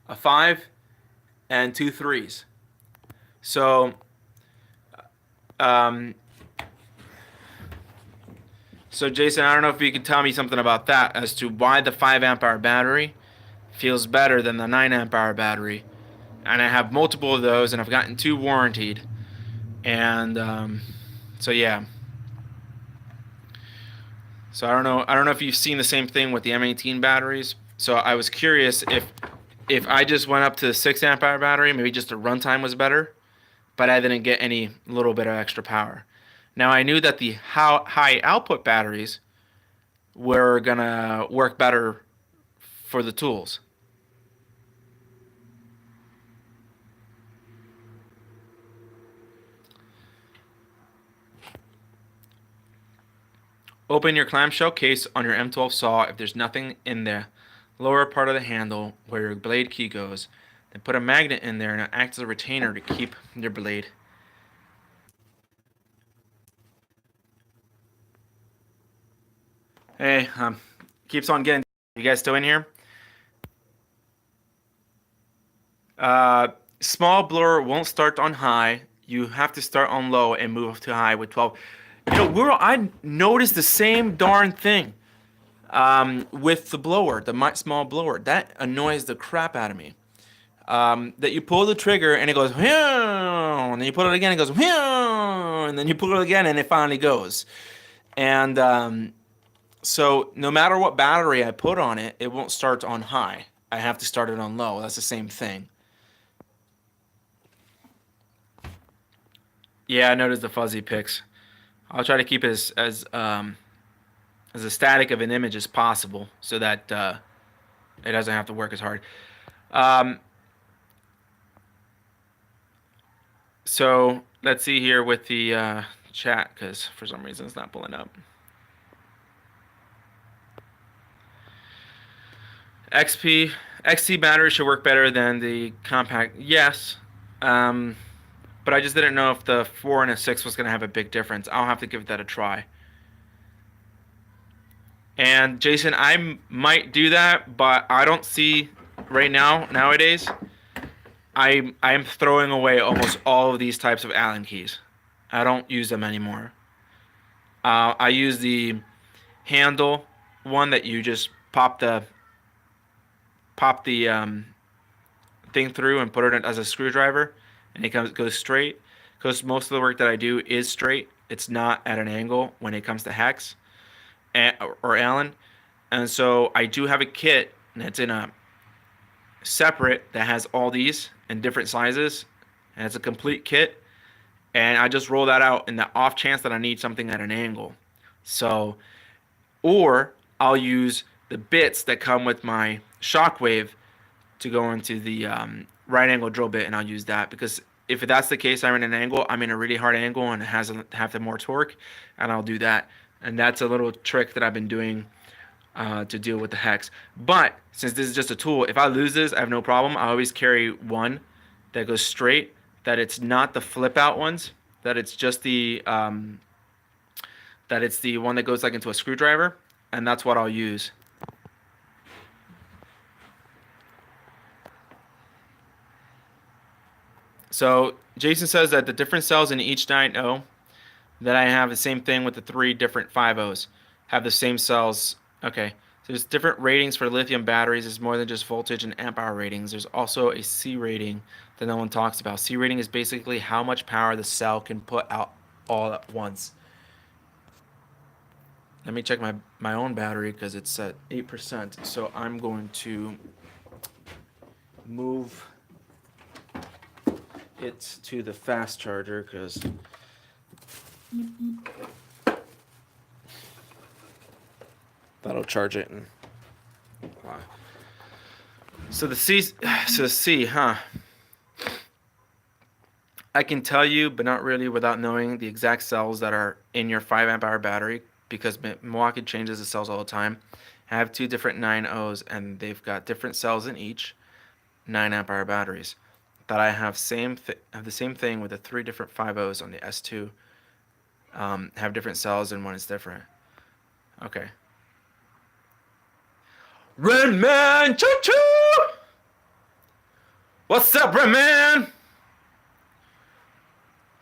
a 5 and 2 3s. So, Jason, I don't know if you could tell me something about that as to why the 5 amp hour battery feels better than the 9 amp hour battery. And I have multiple of those, and I've gotten 2 warranted. And so yeah. So I don't know if you've seen the same thing with the M18 batteries. So I was curious if I just went up to the 6 amp hour battery, maybe just the runtime was better, but I didn't get any little bit of extra power. Now I knew that the high output batteries were gonna work better for the tools. Open your clamshell case on your M12 saw if there's nothing in the lower part of the handle where your blade key goes. Then put a magnet in there and it acts as a retainer to keep your blade. Hey, keeps on getting. You guys still in here? Small blower won't start on high. You have to start on low and move to high with 12. I noticed the same darn thing with the blower, the small blower. That annoys the crap out of me. That you pull the trigger and it goes, and then you pull it again, and it goes, and then you pull it again, and it finally goes. And so no matter what battery I put on it, it won't start on high. I have to start it on low. That's the same thing. Yeah, I noticed the fuzzy pics. I'll try to keep it as a static of an image as possible so that it doesn't have to work as hard. Um, so let's see here with the chat, because for some reason it's not pulling up. XT battery should work better than the compact. Yes. But I just didn't know if the 4 and a 6 was going to have a big difference. I'll have to give that a try. And Jason, I might do that, but I don't see right now, nowadays, I'm throwing away almost all of these types of Allen keys. I don't use them anymore. I use the handle one that you just pop the thing through and put it as a screwdriver, and it goes straight. Because most of the work that I do is straight. It's not at an angle when it comes to hex or Allen. And so I do have a kit that's in a separate that has all these in different sizes, and it's a complete kit. And I just roll that out in the off chance that I need something at an angle. So, or I'll use the bits that come with my shockwave to go into the right angle drill bit, and I'll use that, because if that's the case, I'm in an angle, I'm in a really hard angle and it has have the more torque, and I'll do that. And that's a little trick that I've been doing to deal with the hex. But since this is just a tool, if I lose this, I have no problem. I always carry one that goes straight, that it's not the flip out ones, that it's just the that it's the one that goes like into a screwdriver, and that's what I'll use. So Jason says that the different cells in each 9.0 that I have the same thing with the 3 different 5.0s have the same cells. Okay, so there's different ratings for lithium batteries. It's more than just voltage and amp hour ratings. There's also a C rating that no one talks about. C rating is basically how much power the cell can put out all at once. Let me check my own battery because it's at 8%. So I'm going to move it to the fast charger because that'll charge it. And so the C, huh? I can tell you, but not really, without knowing the exact cells that are in your 5 amp hour battery, because Milwaukee changes the cells all the time. I have 2 different 9.0s, and they've got different cells in each 9 amp hour batteries. That I have have the same thing with the 3 different 5.0s on the S2. Have different cells, and one is different. Okay. Redman, choo choo! What's up, Redman?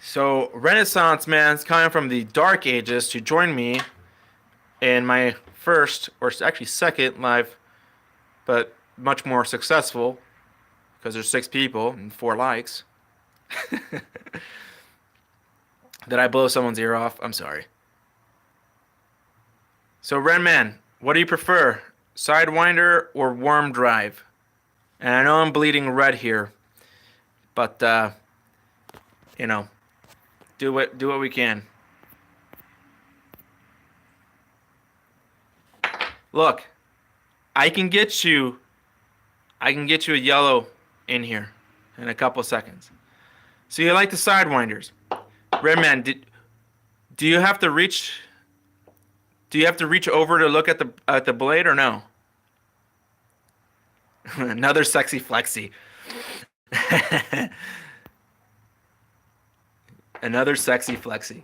So Renaissance Man's coming from the Dark Ages to join me in my first, or actually second, live, but much more successful, because there's 6 people and 4 likes. Did I blow someone's ear off? I'm sorry. So Renman, what do you prefer? Sidewinder or Wormdrive? And I know I'm bleeding red here, but you know, do what we can. Look, I can get you a yellow in here in a couple seconds. So you like the Sidewinders. Redman, do you have to reach over to look at the blade, or no? Another sexy flexi. Another sexy flexi.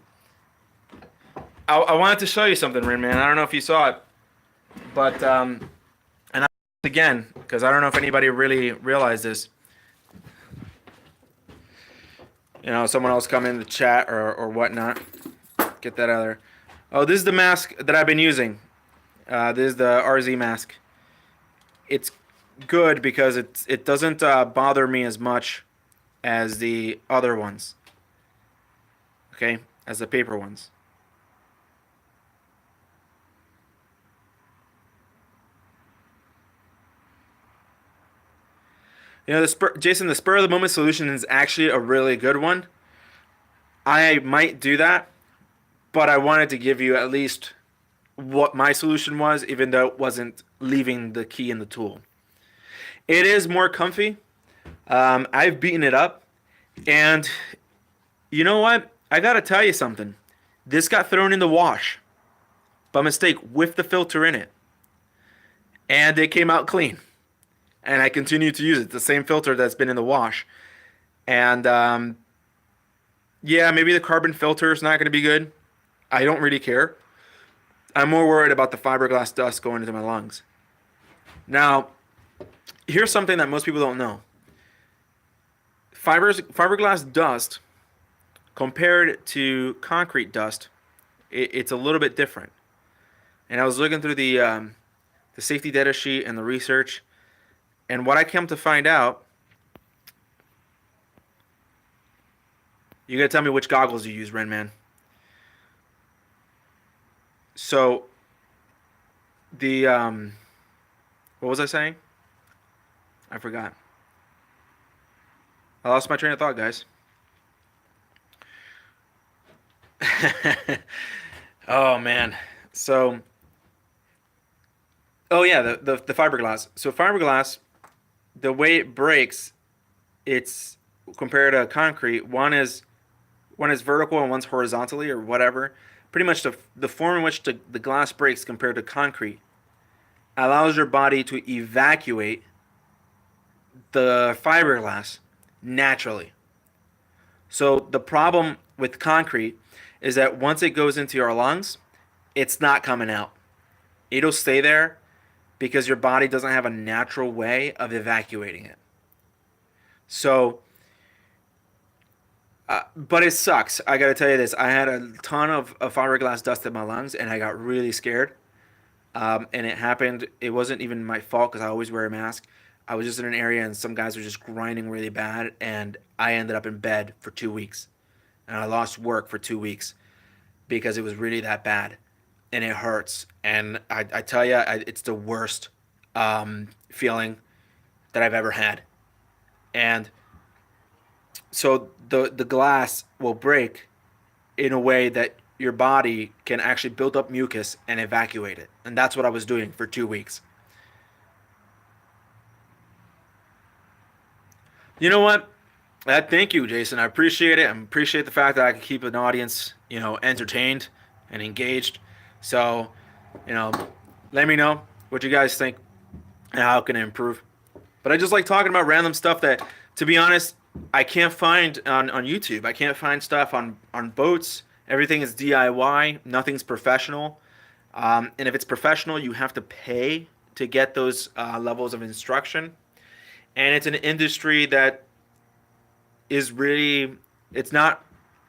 I wanted to show you something, Redman. I don't know if you saw it, but and again, because I don't know if anybody really realized this. You know, someone else come in the chat or whatnot. Get that out there. Oh, this is the mask that I've been using. This is the RZ mask. It's good because it doesn't bother me as much as the other ones. Okay, as the paper ones. You know, Jason, the spur of the moment solution is actually a really good one. I might do that, but I wanted to give you at least what my solution was, even though it wasn't leaving the key in the tool. It is more comfy. I've beaten it up, and you know what? I gotta tell you something. This got thrown in the wash by mistake with the filter in it, and it came out clean. And I continue to use it, the same filter that's been in the wash. And yeah, maybe the carbon filter is not going to be good. I don't really care. I'm more worried about the fiberglass dust going into my lungs. Now, here's something that most people don't know. Fiberglass dust compared to concrete dust, it's a little bit different. And I was looking through the safety data sheet and the research, and what I came to find out, you gotta tell me which goggles you use, Ren Man. So the what was I saying? I forgot. I lost my train of thought, guys. Oh man. So oh yeah, the fiberglass. So fiberglass, the way it breaks, it's compared to concrete. One is vertical and one's horizontally or whatever. Pretty much the form in which the glass breaks compared to concrete allows your body to evacuate the fiberglass naturally. So the problem with concrete is that once it goes into your lungs, it's not coming out. It'll stay there because your body doesn't have a natural way of evacuating it. So, but it sucks. I gotta tell you this. I had a ton of fiberglass dust in my lungs, and I got really scared. And it happened. It wasn't even my fault because I always wear a mask. I was just in an area, and some guys were just grinding really bad, and I ended up in bed for 2 weeks, and I lost work for 2 weeks because it was really that bad, and it hurts. And I tell you, it's the worst feeling that I've ever had. And so the glass will break in a way that your body can actually build up mucus and evacuate it. And that's what I was doing for 2 weeks. You know what? Thank you, Jason. I appreciate it. I appreciate the fact that I can keep an audience, entertained and engaged. So, you know, let me know what you guys think and how it can improve. But I just like talking about random stuff that, to be honest, I can't find on YouTube. I can't find stuff on boats. Everything is DIY. Nothing's professional. And if it's professional, you have to pay to get those levels of instruction. And it's an industry that is really, it's not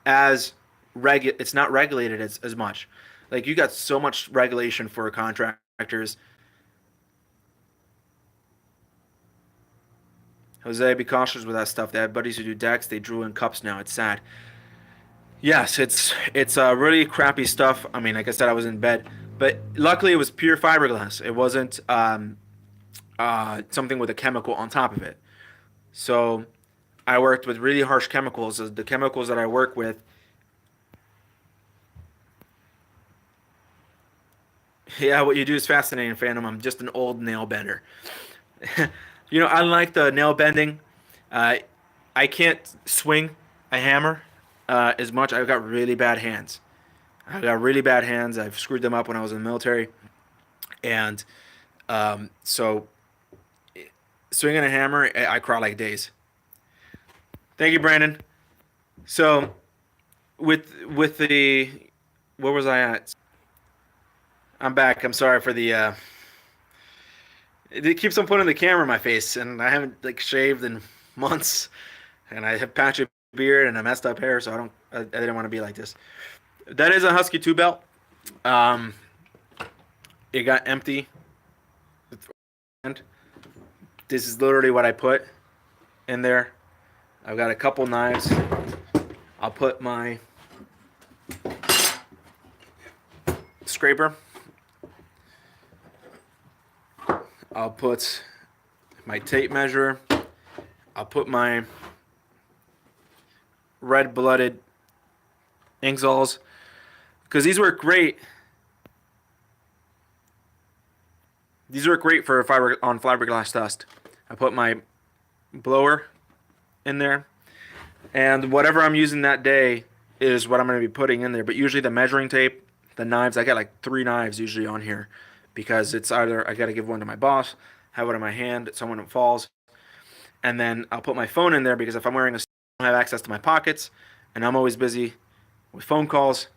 as it's not regulated as much. Like, you got so much regulation for contractors. Jose, be cautious with that stuff. They have buddies who do decks. They drew in cups now. It's sad. Yes, it's really crappy stuff. I mean, like I said, I was in bed, but luckily it was pure fiberglass. It wasn't something with a chemical on top of it. So I worked with really harsh chemicals. The chemicals that I work with, yeah, what you do is fascinating, Phantom. I'm just an old nail bender. I like the nail bending. Uh, I can't swing a hammer as much. I've got really bad hands. I've got really bad hands. I've screwed them up when I was in the military. And so swinging a hammer, I cry like days. Thank you, Brandon. So with the, where was I at? I'm back. I'm sorry for the. It keeps on putting the camera in my face, and I haven't like shaved in months, and I have patchy beard and a messed up hair, so I didn't want to be like this. That is a Husky 2 belt. Um, it got empty. This is literally what I put in there. I've got a couple knives. I'll put my scraper. I'll put my tape measure, I'll put my red-blooded Inkzals, because these work great. These work great for fiberglass dust. I put my blower in there, and whatever I'm using that day is what I'm going to be putting in there. But usually the measuring tape, the knives, I got like 3 knives usually on here, because it's either I got to give one to my boss, have one in my hand, someone that falls, and then I'll put my phone in there, because if I'm wearing a, I don't have access to my pockets, and I'm always busy with phone calls,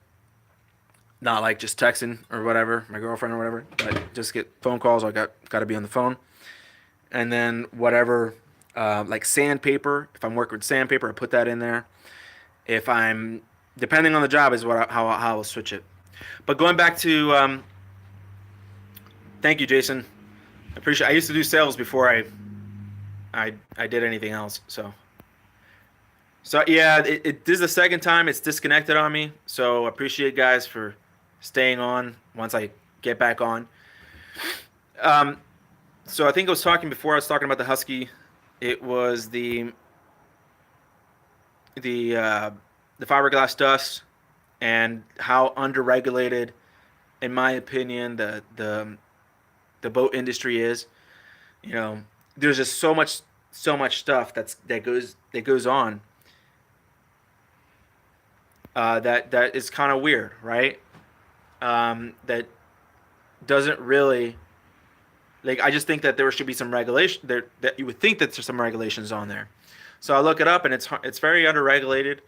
not like just texting or whatever, my girlfriend or whatever, but just get phone calls. I got to be on the phone, and then whatever, like sandpaper. If I'm working with sandpaper, I put that in there. If I'm depending on the job is how I'll switch it. But going back to, thank you, Jason. I appreciate. I used to do sales before I did anything else. So yeah, this is the second time it's disconnected on me. So I appreciate guys for staying on once I get back on. So I think I was talking before. I was talking about the Husky. It was the fiberglass dust, and how underregulated, in my opinion, the boat industry is. You know, there's just so much stuff that goes on. That is kind of weird, right? That doesn't really, like, I just think that there should be some regulation there, that you would think that there's some regulations on there. So I look it up, and it's very underregulated.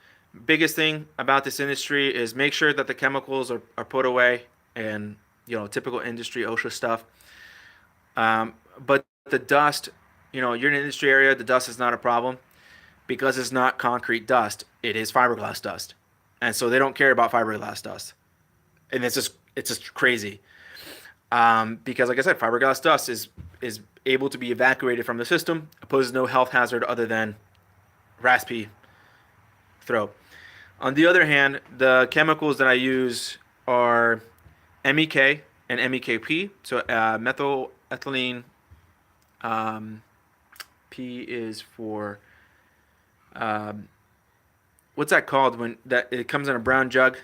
Biggest thing about this industry is make sure that the chemicals are put away, and typical industry OSHA stuff. But the dust, you're in an industry area, the dust is not a problem, because it's not concrete dust. It is fiberglass dust, and so they don't care about fiberglass dust, and it's just crazy. Because like I said, fiberglass dust is able to be evacuated from the system, poses no health hazard other than raspy throat. On the other hand, the chemicals that I use are MEK and MEKP. So methylethylene, P is for what's that called when that it comes in a brown jug?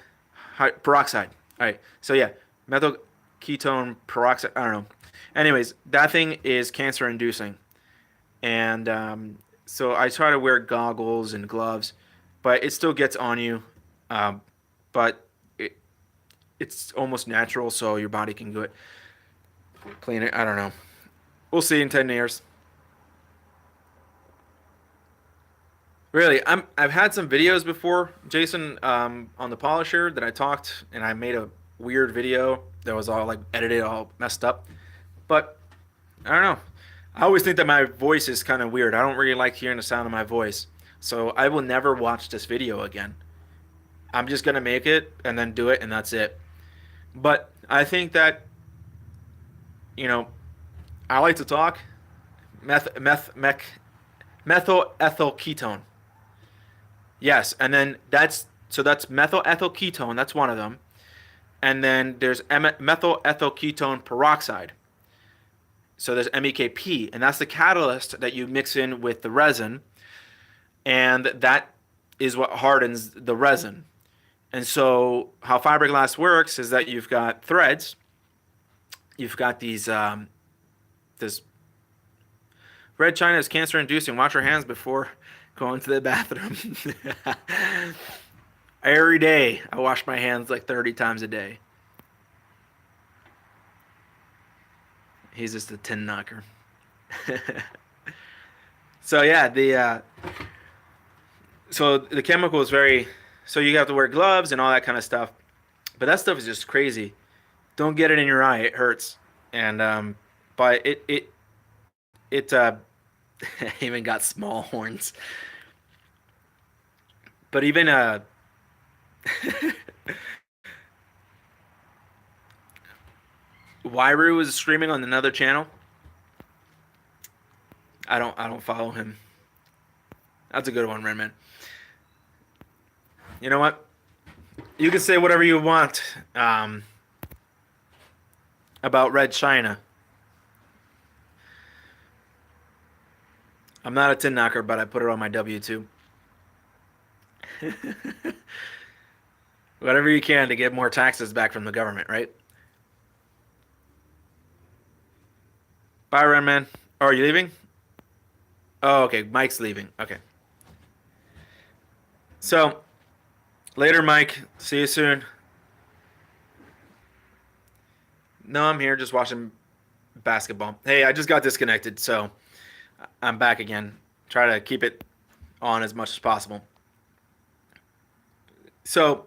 Peroxide. All right. So yeah, methyl ketone peroxide. I don't know. Anyways, that thing is cancer inducing, and so I try to wear goggles and gloves, but it still gets on you. But it's almost natural, so your body can do it. Clean it. I don't know. We'll see in 10 years. Really, I've had some videos before, Jason, on the polisher that I talked, and I made a weird video that was all like edited, all messed up. But I don't know. I always think that my voice is kind of weird. I don't really like hearing the sound of my voice. So I will never watch this video again. I'm just gonna make it and then do it, and that's it. But I think that, I like to talk. Methyl ethyl ketone. Yes, and then that's methyl ethyl ketone. That's one of them. And then there's methyl ethyl ketone peroxide. So there's MEKP, and that's the catalyst that you mix in with the resin, and that is what hardens the resin. And so how fiberglass works is that you've got threads. You've got these this red china is cancer inducing. Wash your hands before going to the bathroom. Every day I wash my hands like 30 times a day. He's just a tin knocker. So yeah, so the chemical is very, so you have to wear gloves and all that kind of stuff. But that stuff is just crazy. Don't get it in your eye; it hurts. And but it even got small horns. But even Wyru was streaming on another channel. I don't follow him. That's a good one, Redman. You know what? You can say whatever you want about Red China. I'm not a tin knocker, but I put it on my W-2. Whatever you can to get more taxes back from the government, right? Bye, Renman. Oh, are you leaving? Oh, okay. Mike's leaving. Okay. So, later, Mike. See you soon. No, I'm here just watching basketball. Hey, I just got disconnected, so I'm back again. Try to keep it on as much as possible. So,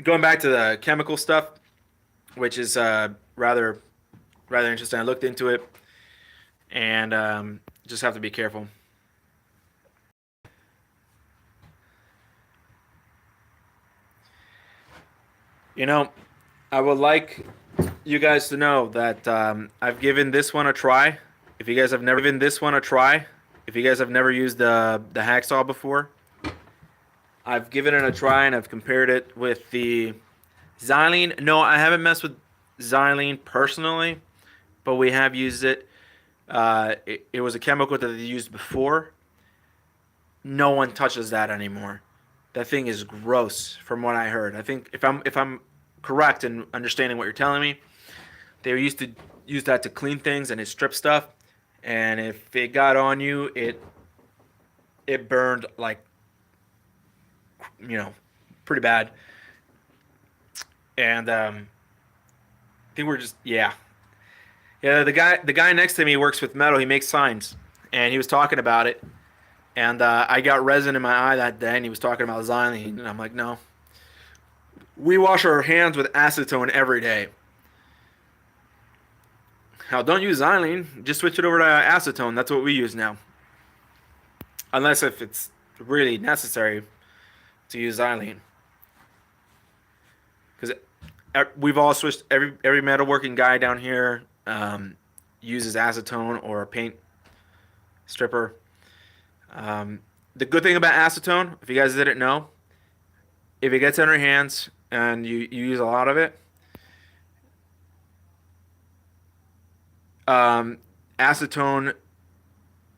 going back to the chemical stuff, which is rather interesting. I looked into it, and just have to be careful. You know, I would like you guys to know that I've given this one a try. If you guys have never given this one a try, if you guys have never used the hacksaw before, I've given it a try and I've compared it with the xylene. No, I haven't messed with xylene personally, but we have used it. It was a chemical that they used before. No one touches that anymore. That thing is gross, from what I heard. I think if I'm correct in understanding what you're telling me, they used to use that to clean things and it stripped stuff. And if it got on you, it burned like, you know, pretty bad. And I think we're just, yeah. The guy next to me works with metal. He makes signs, and he was talking about it. And I got resin in my eye that day, and he was talking about xylene, and I'm like, no. We wash our hands with acetone every day. Hell, don't use xylene. Just switch it over to acetone. That's what we use now. Unless if it's really necessary to use xylene. Because we've all switched. Every metalworking guy down here uses acetone or a paint stripper. The good thing about acetone, if you guys didn't know, if it gets on your hands and you use a lot of it, acetone,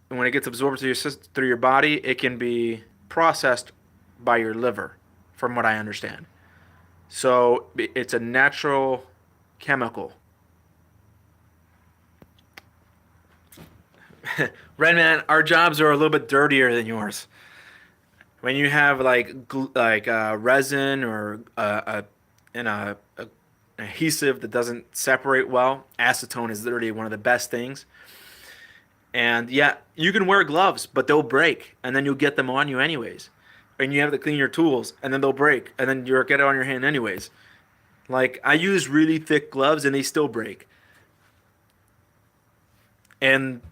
when it gets absorbed through your body, it can be processed by your liver, from what I understand. So it's a natural chemical. Redman, our jobs are a little bit dirtier than yours. When you have resin or in a adhesive that doesn't separate well, acetone is literally one of the best things. And yeah, you can wear gloves, but they'll break, and then you'll get them on you anyways. And you have to clean your tools, and then they'll break, and then you'll get it on your hand anyways. Like I use really thick gloves, and they still break. And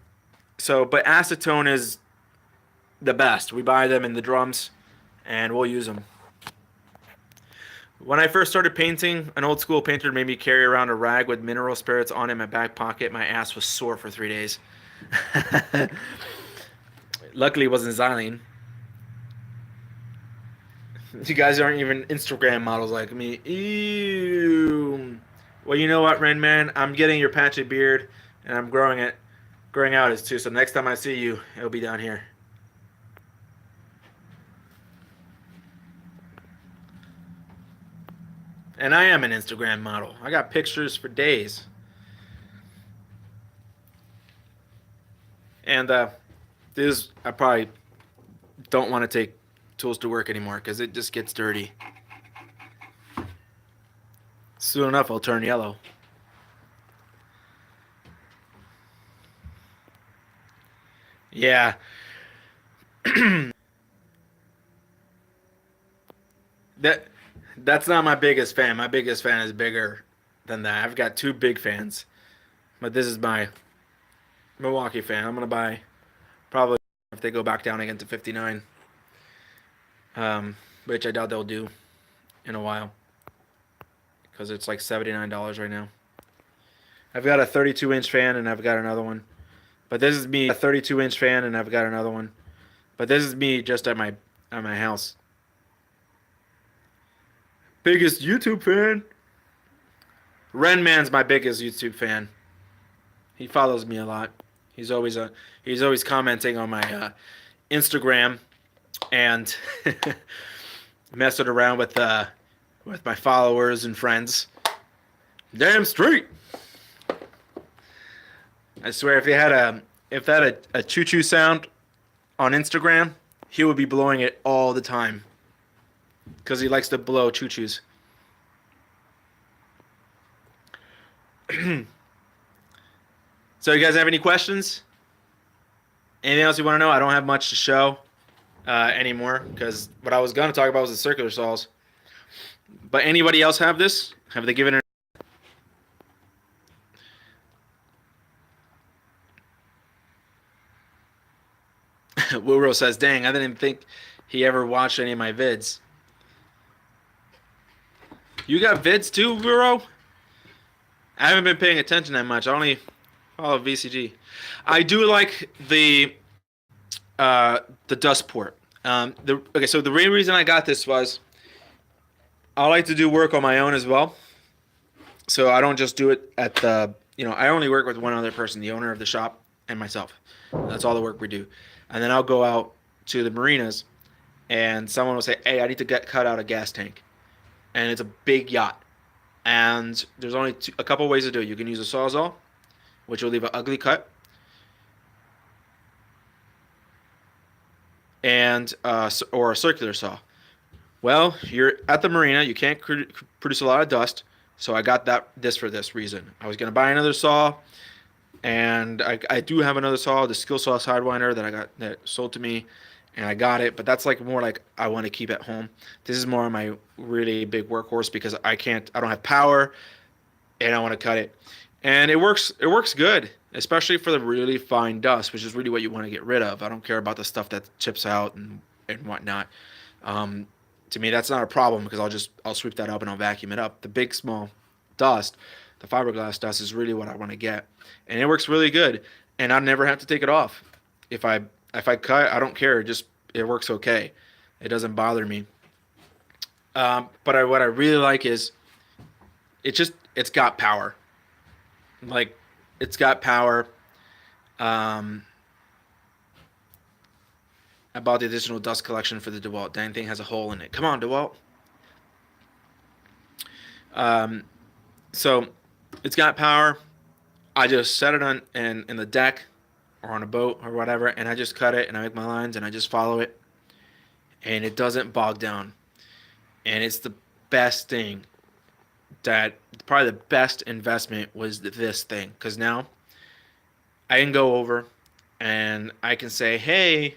so, but acetone is the best. We buy them in the drums, and we'll use them. When I first started painting, an old school painter made me carry around a rag with mineral spirits on it in my back pocket. My ass was sore for 3 days. Luckily, it wasn't xylene. You guys aren't even Instagram models like me. Ew. Well, you know what, Rain Man? I'm getting your patchy beard, and I'm growing out as too. So next time I see you, it'll be down here. And I am an Instagram model. I got pictures for days. And this I probably don't want to take tools to work anymore because it just gets dirty. Soon enough, I'll turn yellow. Yeah. that that's not my biggest fan. My biggest fan is bigger than that. I've got two big fans, but this is my Milwaukee fan. I'm gonna buy probably if they go back down again to 59, which I doubt they'll do in a while because it's like $79 right now. I've got a 32-inch fan and I've got another one, but this is me a 32-inch fan and I've got another one, but this is me just at my house. Biggest YouTube fan. Renman's my biggest YouTube fan. He follows me a lot. He's always commenting on my Instagram and messing around with my followers and friends. Damn straight. I swear, if they had a choo choo sound on Instagram, he would be blowing it all the time because he likes to blow choo choos. So, you guys have any questions? Anything else you want to know? I don't have much to show anymore because what I was going to talk about was the circular saws. But anybody else have this? Have they given it? Wuro says, "Dang, I didn't think he ever watched any of my vids." You got vids too, Wuro? I haven't been paying attention that much. I only follow VCG. I do like the dust port. So the main reason I got this was I like to do work on my own as well. So I don't just do it at the, I only work with one other person, the owner of the shop and myself. That's all the work we do. And then I'll go out to the marinas and someone will say, "Hey, I need to cut out a gas tank." And it's a big yacht. And there's only a couple ways to do it. You can use a Sawzall, which will leave an ugly cut. And or a circular saw. Well, you're at the marina. You can't produce a lot of dust. So I got this for this reason. I was going to buy another saw. And I do have another saw, the Skill Saw Sidewinder that sold to me, and I got it. But that's more like I want to keep at home. This is more my really big workhorse because I don't have power, and I want to cut it, and it works good, especially for the really fine dust, which is really what you want to get rid of. I don't care about the stuff that chips out and whatnot. To me, that's not a problem because I'll sweep that up and I'll vacuum it up. The big small dust, the fiberglass dust, is really what I want to get. And it works really good, and I never have to take it off. If I cut, I don't care. It works okay. It doesn't bother me. But what I really like is it's got power. Like, it's got power. I bought the additional dust collection for the DeWalt. Dang thing has a hole in it. Come on, DeWalt. So it's got power. I just set it on in the deck or on a boat or whatever, and I just cut it and I make my lines and I just follow it, and it doesn't bog down. And it's the best thing. Probably the best investment was this thing, because now I can go over and I can say, "Hey,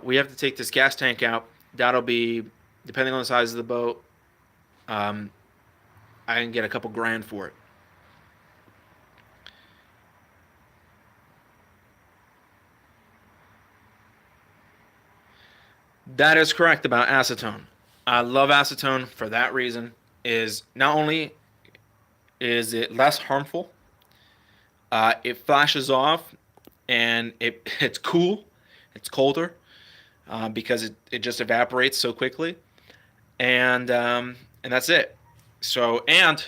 we have to take this gas tank out." That'll be, depending on the size of the boat, I can get a couple grand for it. That is correct about acetone. I love acetone for that reason. Is not only is it less harmful, it flashes off, and it's cool. It's colder because it just evaporates so quickly, and that's it. So, and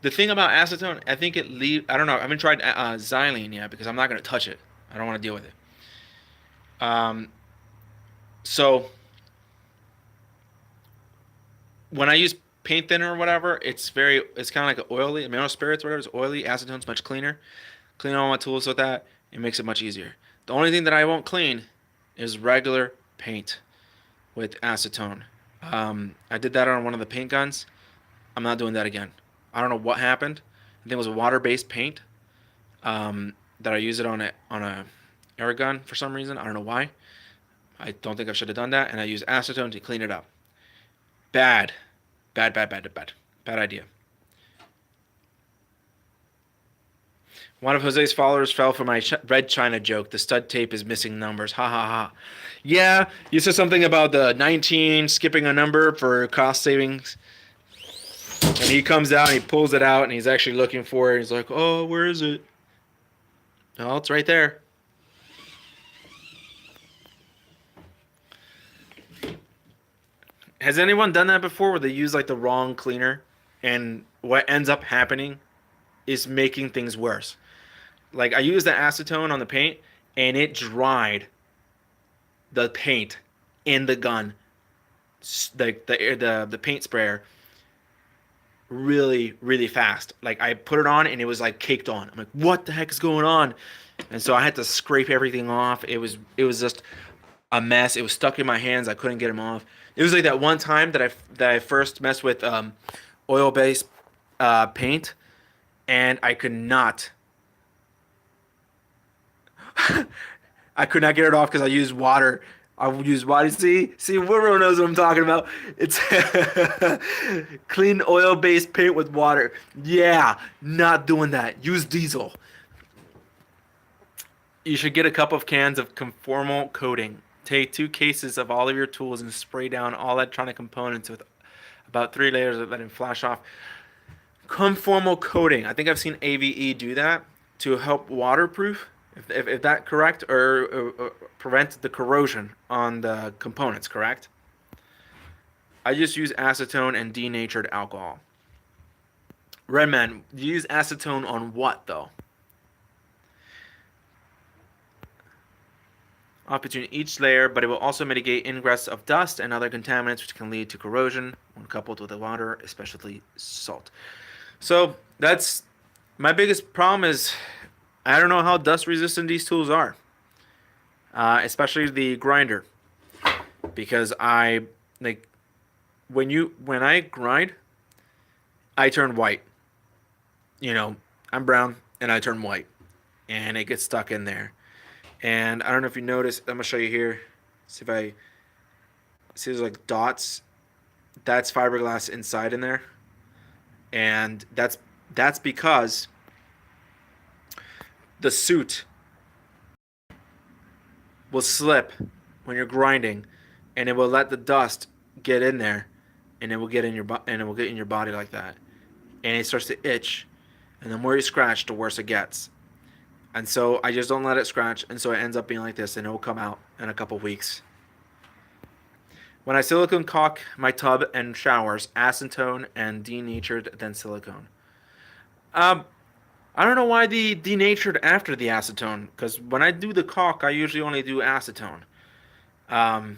the thing about acetone, I think it leave. I don't know. I haven't tried xylene yet because I'm not going to touch it. I don't want to deal with it. So when I use paint thinner or whatever, it's kind of like an oily, mineral spirits or whatever. It's oily. Acetone's much cleaner. Clean all my tools with that. It makes it much easier. The only thing that I won't clean is regular paint with acetone. I did that on one of the paint guns. I'm not doing that again. I don't know what happened. I think it was a water-based paint that I used it on a air gun for some reason. I don't know why. I don't think I should have done that. And I used acetone to clean it up. Bad idea. One of Jose's followers fell for my red China joke. The stud tape is missing numbers. Ha ha ha. Yeah, you said something about the 19 skipping a number for cost savings. And he comes out and he pulls it out and he's actually looking for it. He's like, "Oh, where is it?" Oh, it's right there. Has anyone done that before where they use like the wrong cleaner and what ends up happening is making things worse? Like I used the acetone on the paint, and it dried the paint in the gun, the paint sprayer, really fast. Like I put it on and it was like caked on. I'm like, what the heck is going on? And so I had to scrape everything off. It was just a mess. It was stuck in my hands. I couldn't get them off. It was like that one time that I first messed with oil based paint, and I could not. I could not get it off because I used water. I would use water. See, everyone knows what I'm talking about. It's clean oil-based paint with water. Yeah, not doing that. Use diesel. You should get a couple of cans of conformal coating. Take 2 cases of all of your tools and spray down all electronic components with about 3 layers of that and flash off. Conformal coating. I think I've seen AVE do that to help waterproof. If that correct, or prevent the corrosion on the components, correct? I just use acetone and denatured alcohol. Redman, you use acetone on what though? Off between each layer, but it will also mitigate ingress of dust and other contaminants which can lead to corrosion when coupled with the water, especially salt. So that's my biggest problem is I don't know how dust resistant these tools are, especially the grinder, because I like when I grind, I turn white. I'm brown and I turn white, and it gets stuck in there. And I don't know if you notice. I'm gonna show you here. See if I see there's like dots. That's fiberglass inside in there, and that's because the suit will slip when you're grinding, and it will let the dust get in there, and it will get in your body like that, and it starts to itch, and the more you scratch, the worse it gets. And so I just don't let it scratch, and so it ends up being like this, and it will come out in a couple weeks. When I silicone caulk my tub and showers, acetone and denatured, then silicone. I don't know why the denatured after the acetone, because when I do the caulk, I usually only do acetone. Um,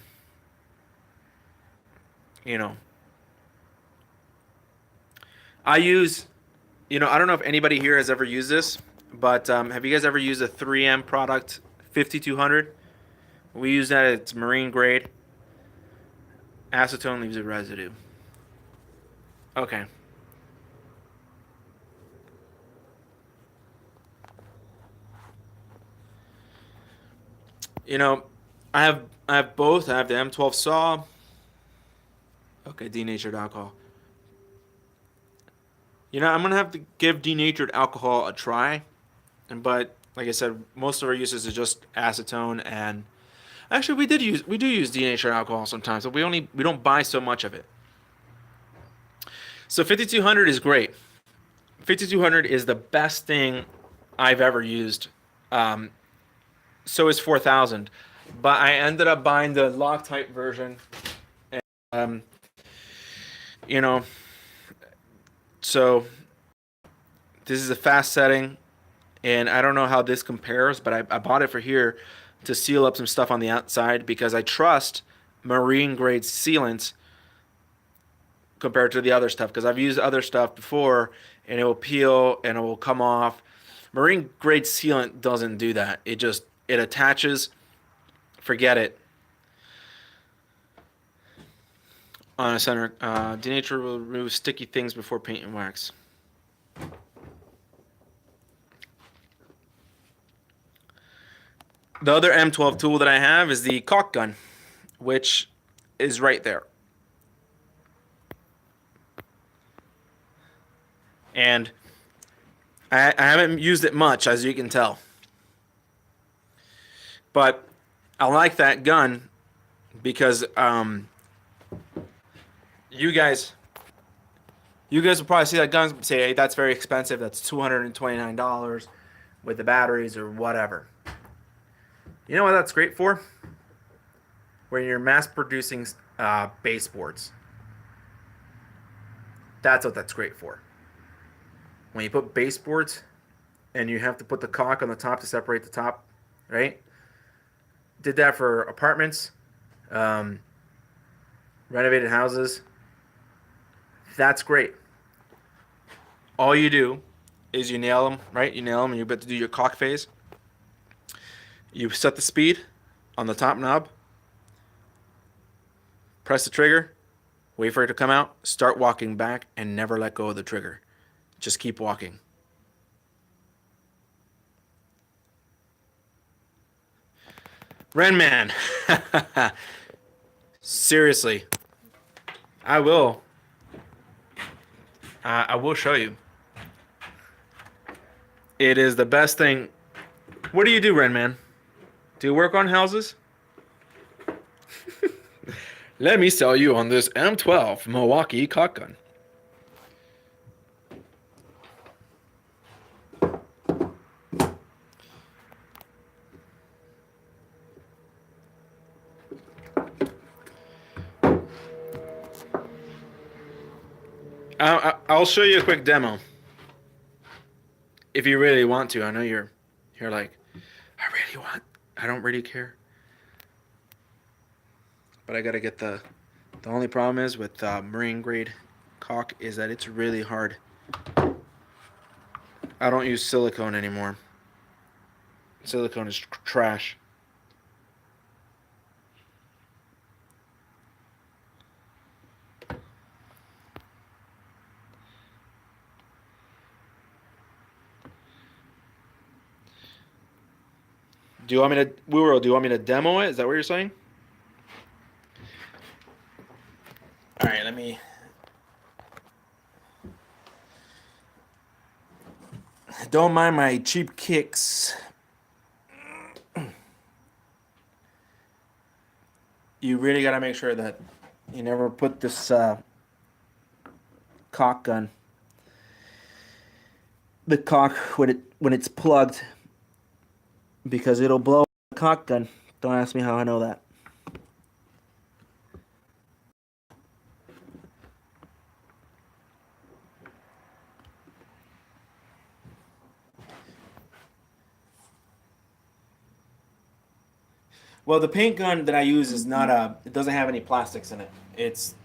you know, I use, I don't know if anybody here has ever used this, but have you guys ever used a 3M product, 5200? We use that. It's marine grade. Acetone leaves a residue. Okay. I have both. I have the M12 saw. Okay, denatured alcohol. I'm gonna have to give denatured alcohol a try, but like I said, most of our uses is just acetone, and actually we do use denatured alcohol sometimes, but we don't buy so much of it. So 5200 is great. 5200 is the best thing I've ever used. So is 4000, but I ended up buying the Loctite version. And, you know, so this is a fast setting, and I don't know how this compares, but I bought it for here to seal up some stuff on the outside because I trust marine grade sealants compared to the other stuff, because I've used other stuff before and it will peel and it will come off. Marine grade sealant doesn't do that. It attaches. Forget it. On a center, denature will remove sticky things before paint and wax. The other M12 tool that I have is the caulk gun, which is right there. And I haven't used it much, as you can tell. But I like that gun because you guys will probably see that gun and say, hey, that's very expensive. That's $229 with the batteries or whatever. You know what that's great for? When you're mass producing baseboards. That's what that's great for. When you put baseboards and you have to put the caulk on the top to separate the top, right? Did that for apartments, um, renovated houses. That's great. All you do is you nail them, right? You nail them, and you're about to do your caulk phase. You set the speed on the top knob, press the trigger, wait for it to come out, start walking back, and never let go of the trigger. Just keep walking. Renman. Seriously. I will. I will show you. It is the best thing. What do you do, Renman? Do you work on houses? Let me sell you on this M12 Milwaukee caulk gun. I'll show you a quick demo. If you really want to. I know you're like, I don't really care. But I gotta get the only problem is with marine grade caulk is that it's really hard. I don't use silicone anymore. Silicone is trash. Do you want me to demo it? Is that what you're saying? All right, let me. Don't mind my cheap kicks. You really gotta make sure that you never put this caulk gun, the caulk when it's plugged, because it'll blow the caulk gun. Don't ask me how I know that. Well, the paint gun that I use is not it doesn't have any plastics in it. It's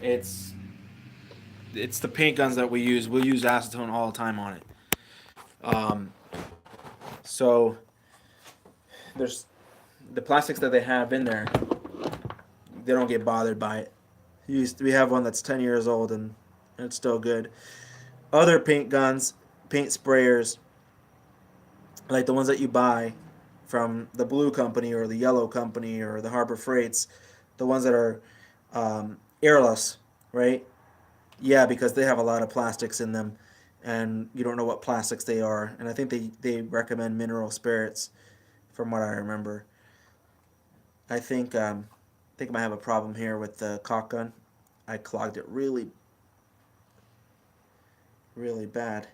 the paint guns that we use. We'll use acetone all the time on it. So there's the plastics that they have in there. They don't get bothered by it. We have one that's 10 years old and it's still good. Other paint guns, paint sprayers, like the ones that you buy from the blue company or the yellow company or the Harbor Freights, the ones that are airless, right? Yeah, because they have a lot of plastics in them, and you don't know what plastics they are. And I think they recommend mineral spirits, from what I remember. I think I might have a problem here with the caulk gun. I clogged it really, really bad.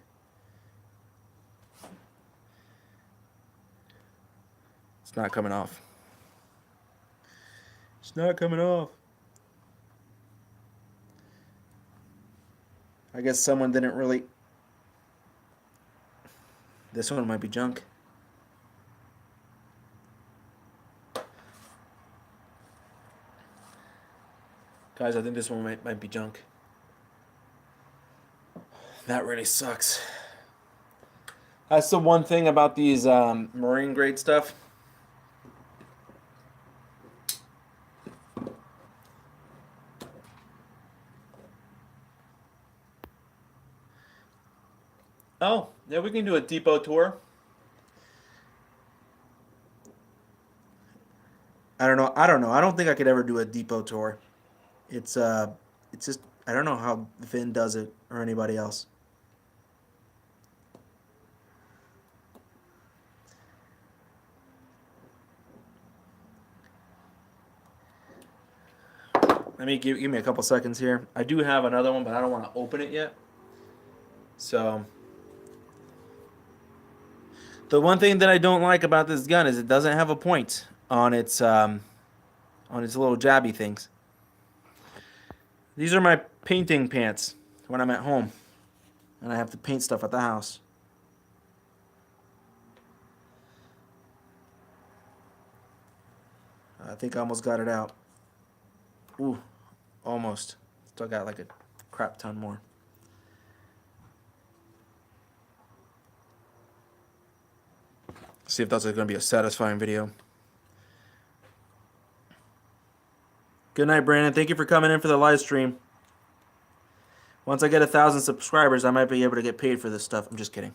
It's not coming off. It's not coming off. I guess someone didn't really. This one might be junk. Guys, I think this one might be junk. That really sucks. That's the one thing about these marine grade stuff. Oh, yeah, we can do a depot tour. I don't know. I don't think I could ever do a depot tour. It's just I don't know how Vin does it or anybody else. Let me give me a couple seconds here. I do have another one, but I don't want to open it yet. So the one thing that I don't like about this gun is it doesn't have a point on its little jabby things. These are my painting pants when I'm at home and I have to paint stuff at the house. I think I almost got it out. Ooh, almost. Still got like a crap ton more. See if that's going to be a satisfying video. Good night, Brandon. Thank you for coming in for the live stream. Once I get 1,000 subscribers, I might be able to get paid for this stuff. I'm just kidding.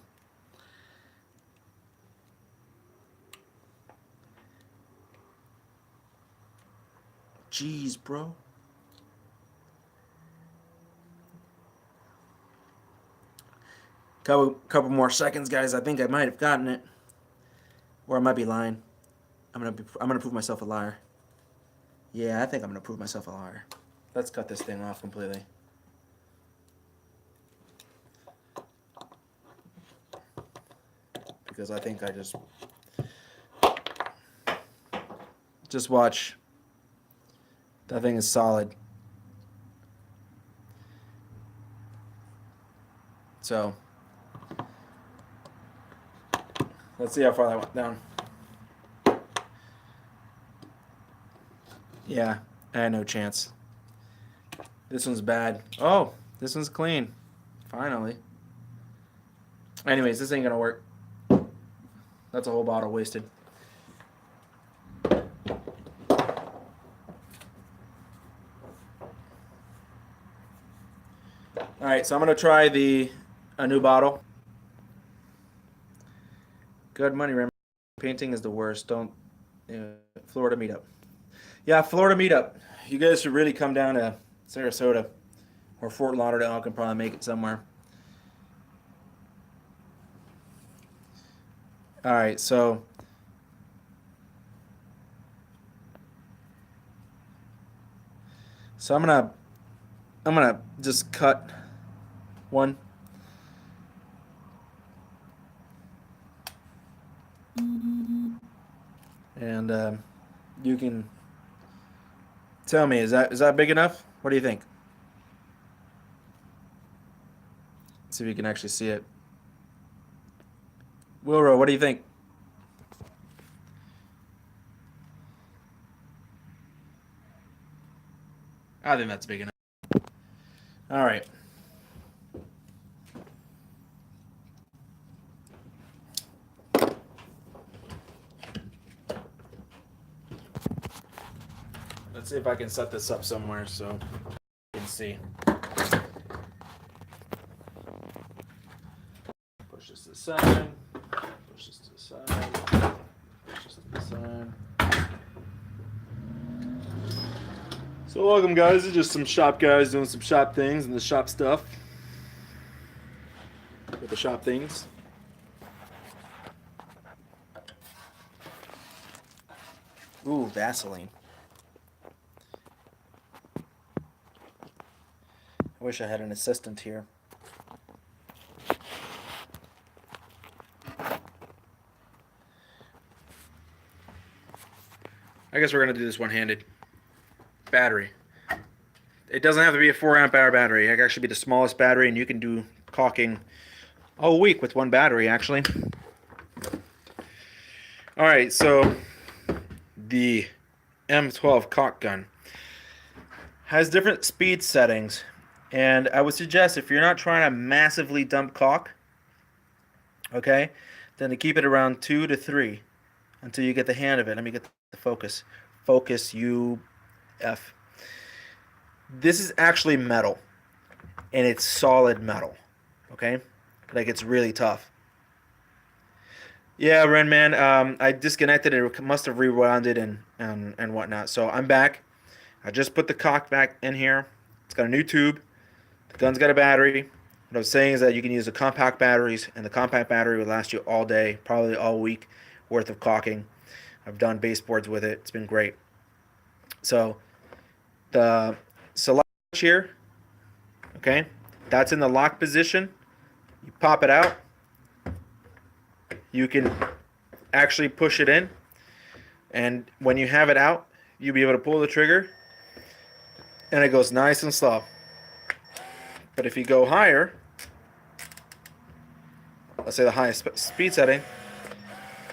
Jeez, bro. Couple more seconds, guys. I think I might have gotten it, or I might be lying. I'm gonna prove myself a liar. Yeah, I think I'm gonna prove myself a liar. Let's cut this thing off completely. Because I think I just watch. That thing is solid. So let's see how far that went down. Yeah, I had no chance. This one's bad. Oh, this one's clean. Finally. Anyways, this ain't gonna work. That's a whole bottle wasted. Alright, so I'm gonna try a new bottle. Good money, remember. Painting is the worst. Don't Florida meetup. Yeah, Florida meetup. You guys should really come down to Sarasota or Fort Lauderdale. I can probably make it somewhere. All right, so I'm gonna just cut one. And you can tell me, is that big enough? What do you think? Let's see if you can actually see it. Wilro, what do you think? I think that's big enough. All right. Let's see if I can set this up somewhere so you can see. Push this to the side. Push this to the side. Push this to the side. So welcome, guys. It's just some shop guys doing some shop things and the shop stuff. With the shop things. Ooh, Vaseline. I wish I had an assistant here. I guess we're going to do this one-handed. Battery. It doesn't have to be a 4-amp hour battery. It can actually be the smallest battery, and you can do caulking all week with one battery, actually. Alright, so the M12 caulk gun has different speed settings, and I would suggest if you're not trying to massively dump caulk, okay, then to keep it around 2 to 3 until you get the hang of it. Let me get the focus. Focus UF. This is actually metal, and it's solid metal, okay? Like, it's really tough. Yeah, Ren Man, I disconnected it. It must have rewound it and whatnot. So I'm back. I just put the caulk back in here. It's got a new tube. The gun's got a battery. What I was saying is that you can use the compact batteries, and the compact battery will last you all day, probably all week worth of caulking. I've done baseboards with it. It's been great. So the select here, okay, that's in the lock position. You pop it out. You can actually push it in, and when you have it out, you'll be able to pull the trigger, and it goes nice and slow. But if you go higher, let's say the highest speed setting,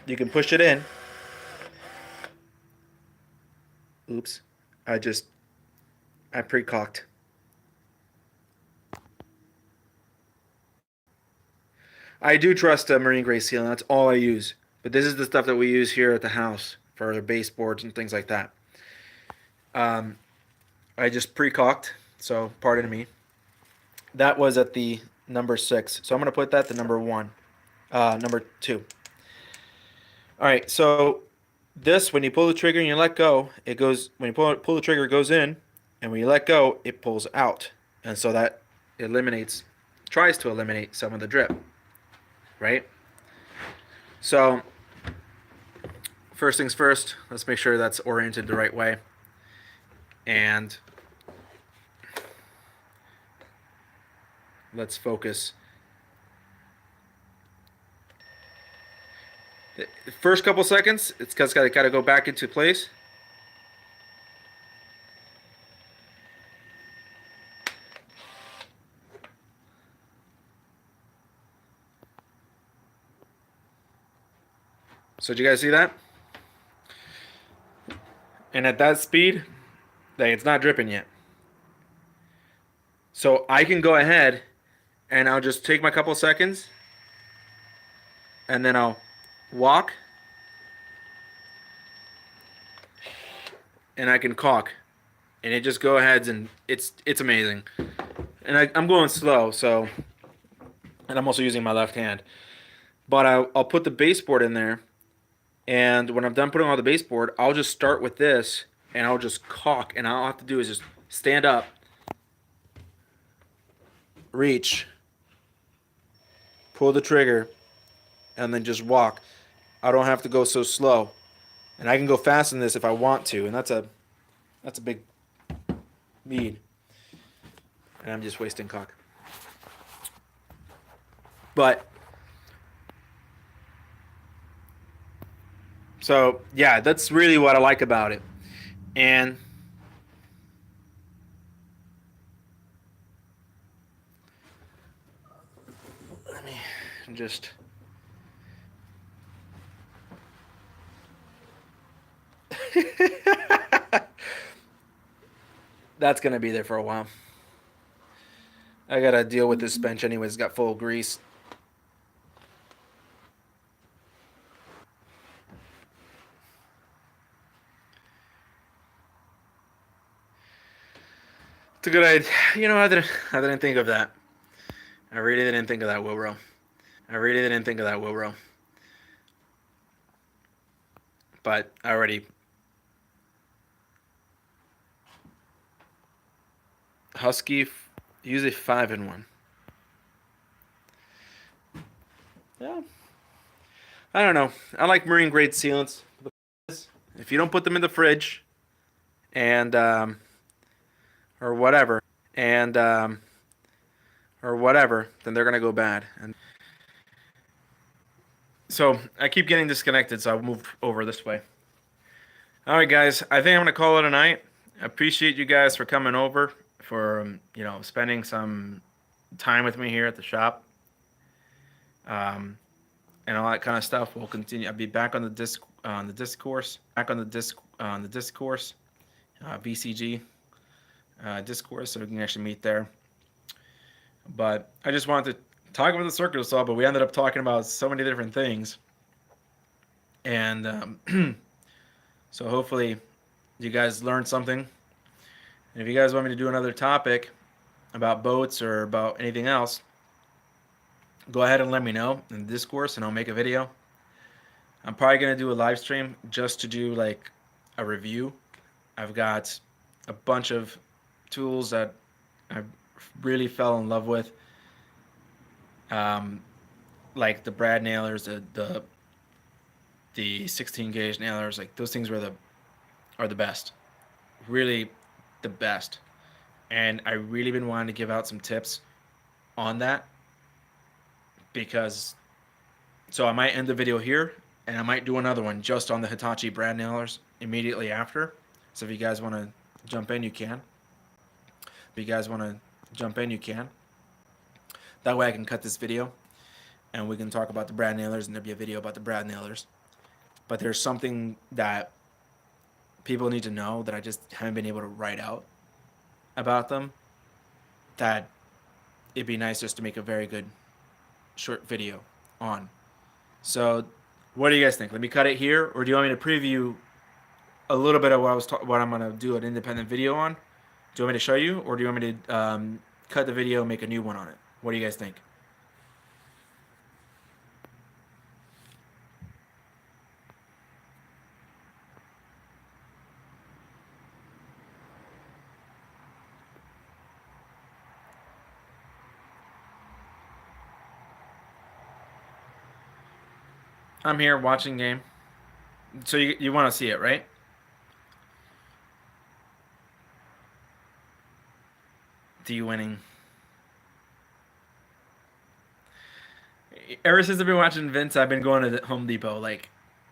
you can push it in, I pre-caulked. I do trust a marine gray sealant. That's all I use. But this is the stuff that we use here at the house for the baseboards and things like that. Um, I just pre-caulked, so pardon me. That was at the number 6. So I'm going to put that to number 1. Number 2. All right, so this, when you pull the trigger and you let go, it goes, when you pull the trigger, it goes in, and when you let go, it pulls out. And so that tries to eliminate some of the drip, right? So first things first, let's make sure that's oriented the right way. And let's focus. The first couple seconds, it's got to go back into place. So did you guys see that? And at that speed, it's not dripping yet. So I can go ahead and I'll just take my couple seconds and then I'll walk and I can caulk. And it just go ahead and it's amazing. And I'm going slow, so, and I'm also using my left hand. But I'll put the baseboard in there, and when I'm done putting on the baseboard, I'll just start with this, and I'll just caulk, and all I have to do is just stand up, reach, pull the trigger, and then just walk. I don't have to go so slow. And I can go fast in this if I want to, and that's a big need. And I'm just wasting caulk. But so yeah, that's really what I like about it. And let me just that's gonna be there for a while. I gotta deal with this bench anyways. It's got full of grease. It's a good idea. You know, I didn't think of that. I really didn't think of that, Wilbro. I really didn't think of that, Wilbro. But I already Husky use a 5-in-1. Yeah. I don't know. I like marine grade sealants. If you don't put them in the fridge, and or whatever, and or whatever, then they're gonna go bad. And so I keep getting disconnected, so I'll move over this way. All right, guys. I think I'm gonna call it a night. I appreciate you guys for coming over, for spending some time with me here at the shop, and all that kind of stuff. We'll continue. I'll be back on the discourse, VCG discourse, so we can actually meet there. But I just wanted to talk about the circuit saw, but we ended up talking about so many different things, and so hopefully you guys learned something. And if you guys want me to do another topic about boats or about anything else, go ahead and let me know in the discourse, and I'll make a video. I'm probably gonna do a live stream just to do like a review. I've got a bunch of tools that I really fell in love with, like the brad nailers, the 16 gauge nailers. Like those things are the best, really the best. And I really been wanting to give out some tips on that, because so I might end the video here, and I might do another one just on the Hitachi brad nailers immediately after. So if you guys want to jump in, you can. That way I can cut this video, and we can talk about the brad nailers, and there'll be a video about the brad nailers. But there's something that people need to know that I just haven't been able to write out about them, that it'd be nice just to make a very good short video on. So, what do you guys think? Let me cut it here, or do you want me to preview a little bit of what I'm gonna do an independent video on? Do you want me to show you, or do you want me to cut the video and make a new one on it? What do you guys think? I'm here watching game. So you want to see it, right? Do you winning? Ever since I've been watching Vince, I've been going to the Home Depot like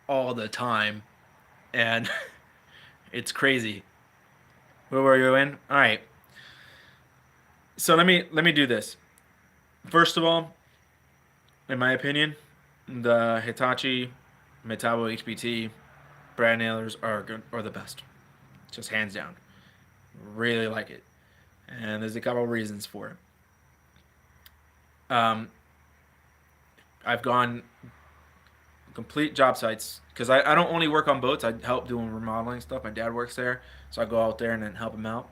all the time, and it's crazy. Where were you in? All right. So let me do this. First of all, in my opinion, the Hitachi Metabo HBT brand nailers are the best, just hands down. Really like it, and there's a couple of reasons for it. I've gone complete job sites because I don't only work on boats. I help doing remodeling stuff. My dad works there, so I go out there and then help him out.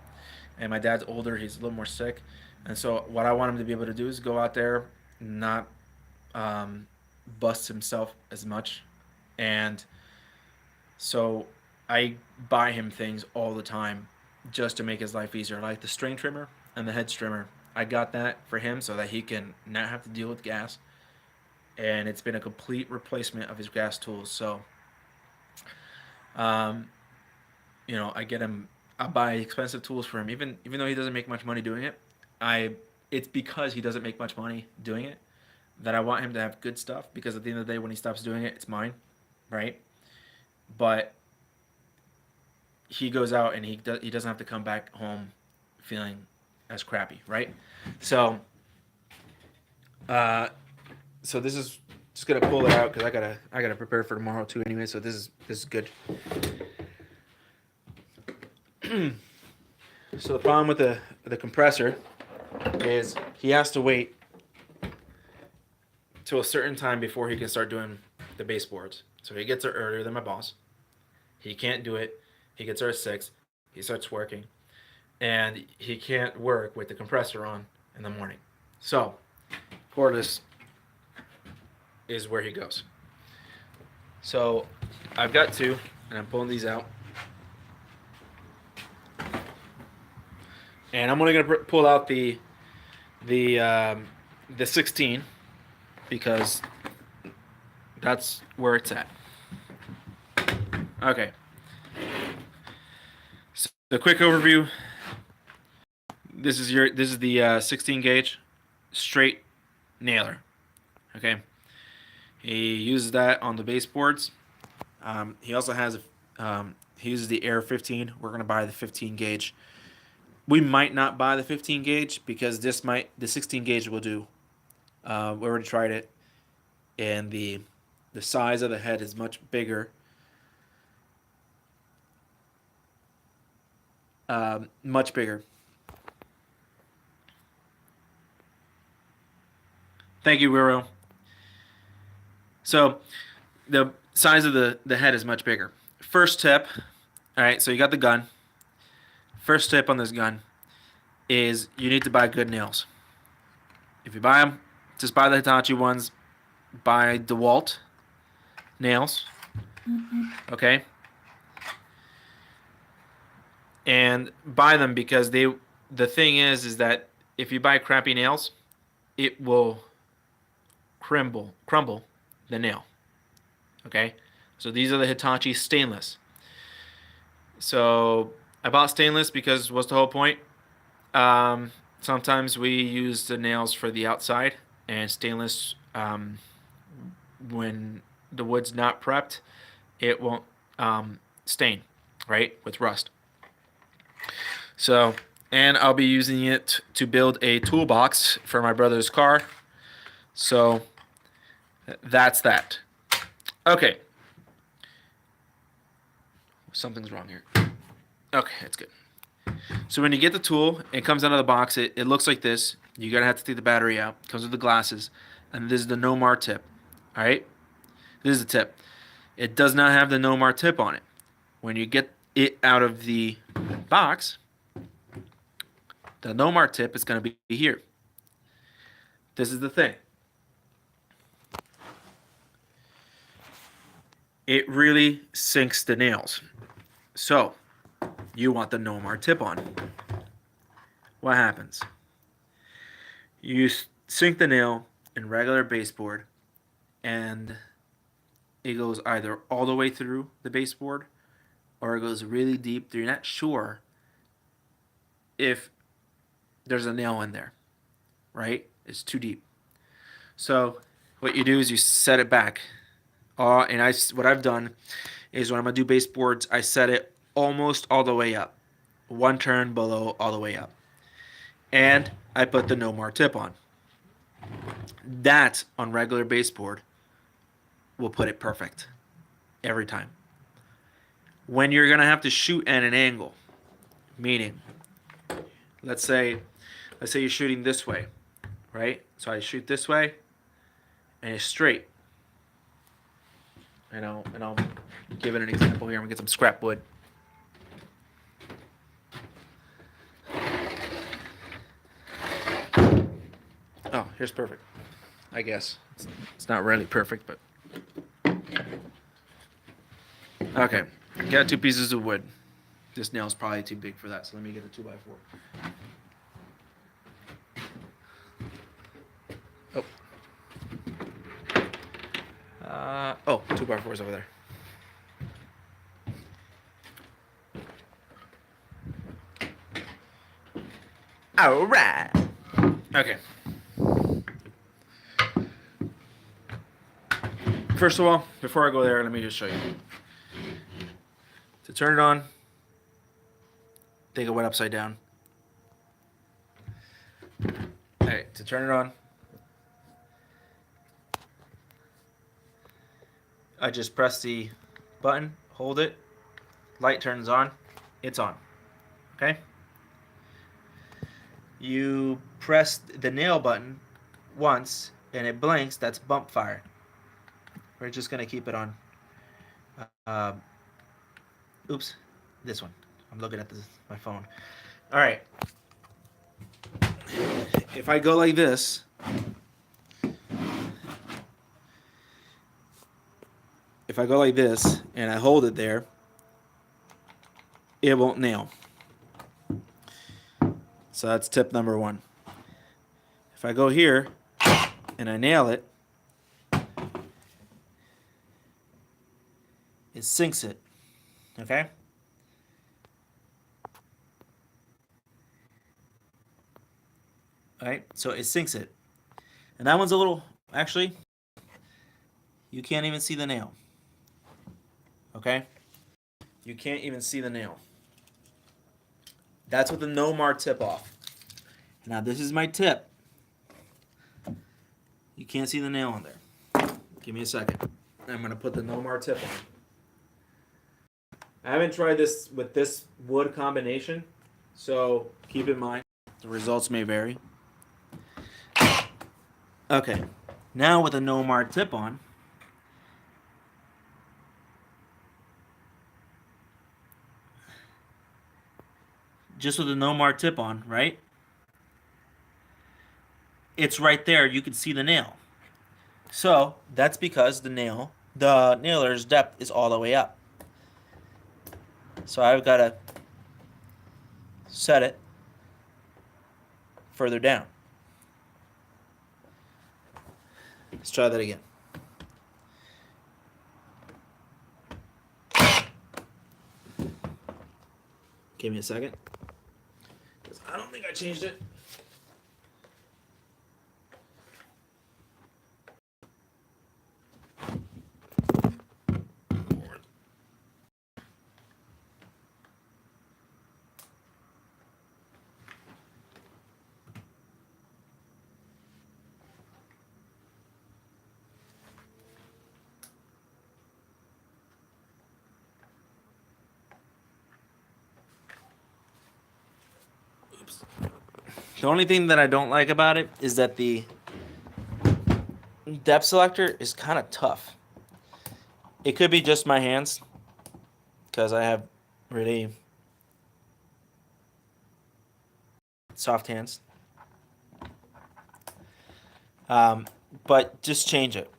And my dad's older; he's a little more sick, and so what I want him to be able to do is go out there, not bust himself as much, and so I buy him things all the time just to make his life easier, like the string trimmer and the head trimmer. I got that for him so that he can not have to deal with gas, and it's been a complete replacement of his gas tools. So, I buy expensive tools for him, even though he doesn't make much money doing it. It's because he doesn't make much money doing it that I want him to have good stuff, because at the end of the day, when he stops doing it, it's mine, right? But he goes out and he doesn't have to come back home feeling as crappy, right? So, so this is just gonna pull it out because I gotta prepare for tomorrow too anyway. So this is good. So the problem with the compressor is he has to wait till a certain time before he can start doing the baseboards. So he gets there earlier than my boss. He can't do it. He gets there at 6. He starts working, and he can't work with the compressor on in the morning. So cordless is where he goes. So I've got 2, and I'm pulling these out. And I'm only gonna pull out the 16 because that's where it's at. Okay. So the quick overview. This is the 16 gauge straight nailer. Okay. He uses that on the baseboards. He also has he uses the Air 15. We're gonna buy the 15 gauge. We might not buy the 15 gauge because the 16 gauge will do. We already tried it, and the size of the head is much bigger. Much bigger. Thank you, Wiro. So the size of the head is much bigger. First tip, all right, so you got the gun. First tip on this gun is you need to buy good nails. If you buy them, just buy the Hitachi ones. Buy DeWalt nails. Okay? And buy them because the thing is that if you buy crappy nails, it will crumble the nail. Okay? So these are the Hitachi stainless. So I bought stainless because what's the whole point? Sometimes we use the nails for the outside, and stainless, when the wood's not prepped, it won't stain, right, with rust. So, and I'll be using it to build a toolbox for my brother's car. So that's that. Okay. Something's wrong here. Okay, that's good. So when you get the tool, it comes out of the box. It looks like this. You're going to have to take the battery out. It comes with the glasses. And this is the no mar tip. All right? This is the tip. It does not have the no mar tip on it. When you get it out of the box, the no mar tip is going to be here. This is the thing. It really sinks the nails. So, you want the no mar tip on. What happens? You sink the nail in regular baseboard, and it goes either all the way through the baseboard or it goes really deep. You're not sure if there's a nail in there, right? It's too deep. So what you do is you set it back. And what I've done is when I'm gonna do baseboards, I set it almost all the way up, one turn below all the way up, and I put the no mar tip on. That on regular baseboard will put it perfect every time. When you're gonna have to shoot at an angle, meaning, let's say you're shooting this way, right? So I shoot this way, and it's straight. And I'll give it an example here. I'm gonna get some scrap wood. Oh, here's perfect. I guess it's not really perfect, but okay. Got 2 pieces of wood. This nail's probably too big for that, so let me get a 2x4. Oh, 2x4 is over there. All right. Okay. First of all, before I go there, let me just show you. To turn it on, take it went upside down. All right, to turn it on, I just press the button, hold it, light turns on, it's on. Okay? You press the nail button once and it blinks, that's bump fire. We're just gonna keep it on. Oops, this one. I'm looking at my phone. All right. If I go like this, and I hold it there, it won't nail. So that's tip number 1. If I go here and I nail it, it sinks it. Okay? Alright, so it sinks it. And that one's a little, actually, you can't even see the nail. Okay? You can't even see the nail. That's with the no mar tip off. Now this is my tip. You can't see the nail on there. Give me a second. I'm going to put the no mar tip on. I haven't tried this with this wood combination, so keep in mind the results may vary. Okay, now with a no mar tip on, just with a no mar tip on, right? It's right there. You can see the nail. So that's because the nailer's depth is all the way up. So I've got to set it further down. Let's try that again. Give me a second. I don't think I changed it. The only thing that I don't like about it is that the depth selector is kind of tough. It could be just my hands, because I have really soft hands. But just change it.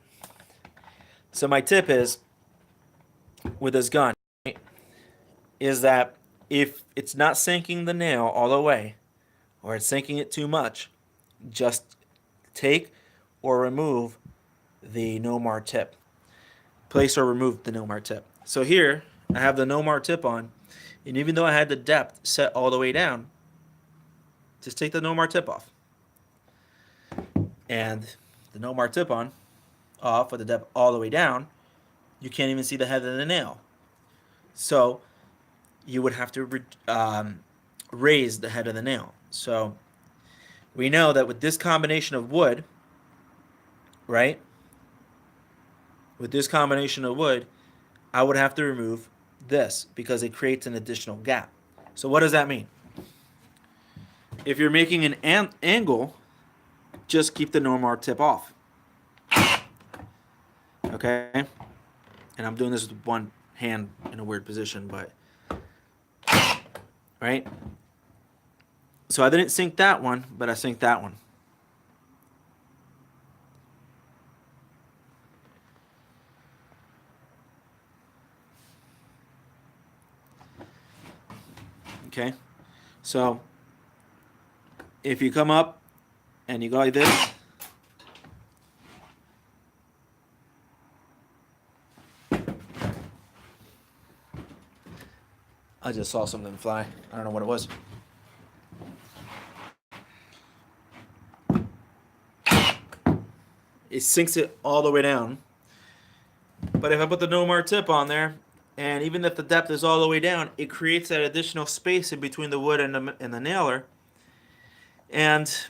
So my tip is, with this gun, is that if it's not sinking the nail all the way, or it's sinking it too much, just take or remove the no-mar tip. Place or remove the no-mar tip. So here, I have the no-mar tip on, and even though I had the depth set all the way down, just take the no-mar tip off. And the no-mar tip on, off with the depth all the way down, you can't even see the head of the nail. So you would have to raise the head of the nail. So we know that with this combination of wood, right? With this combination of wood, I would have to remove this because it creates an additional gap. So what does that mean? If you're making an angle, just keep the no-mar tip off. Okay? And I'm doing this with one hand in a weird position, but right? So I didn't sink that one, but I synced that one. Okay? So if you come up and you go like this, I just saw something fly. I don't know what it was. It sinks it all the way down. But if I put the no-mar tip on there, and even if the depth is all the way down, it creates that additional space in between the wood and the nailer, and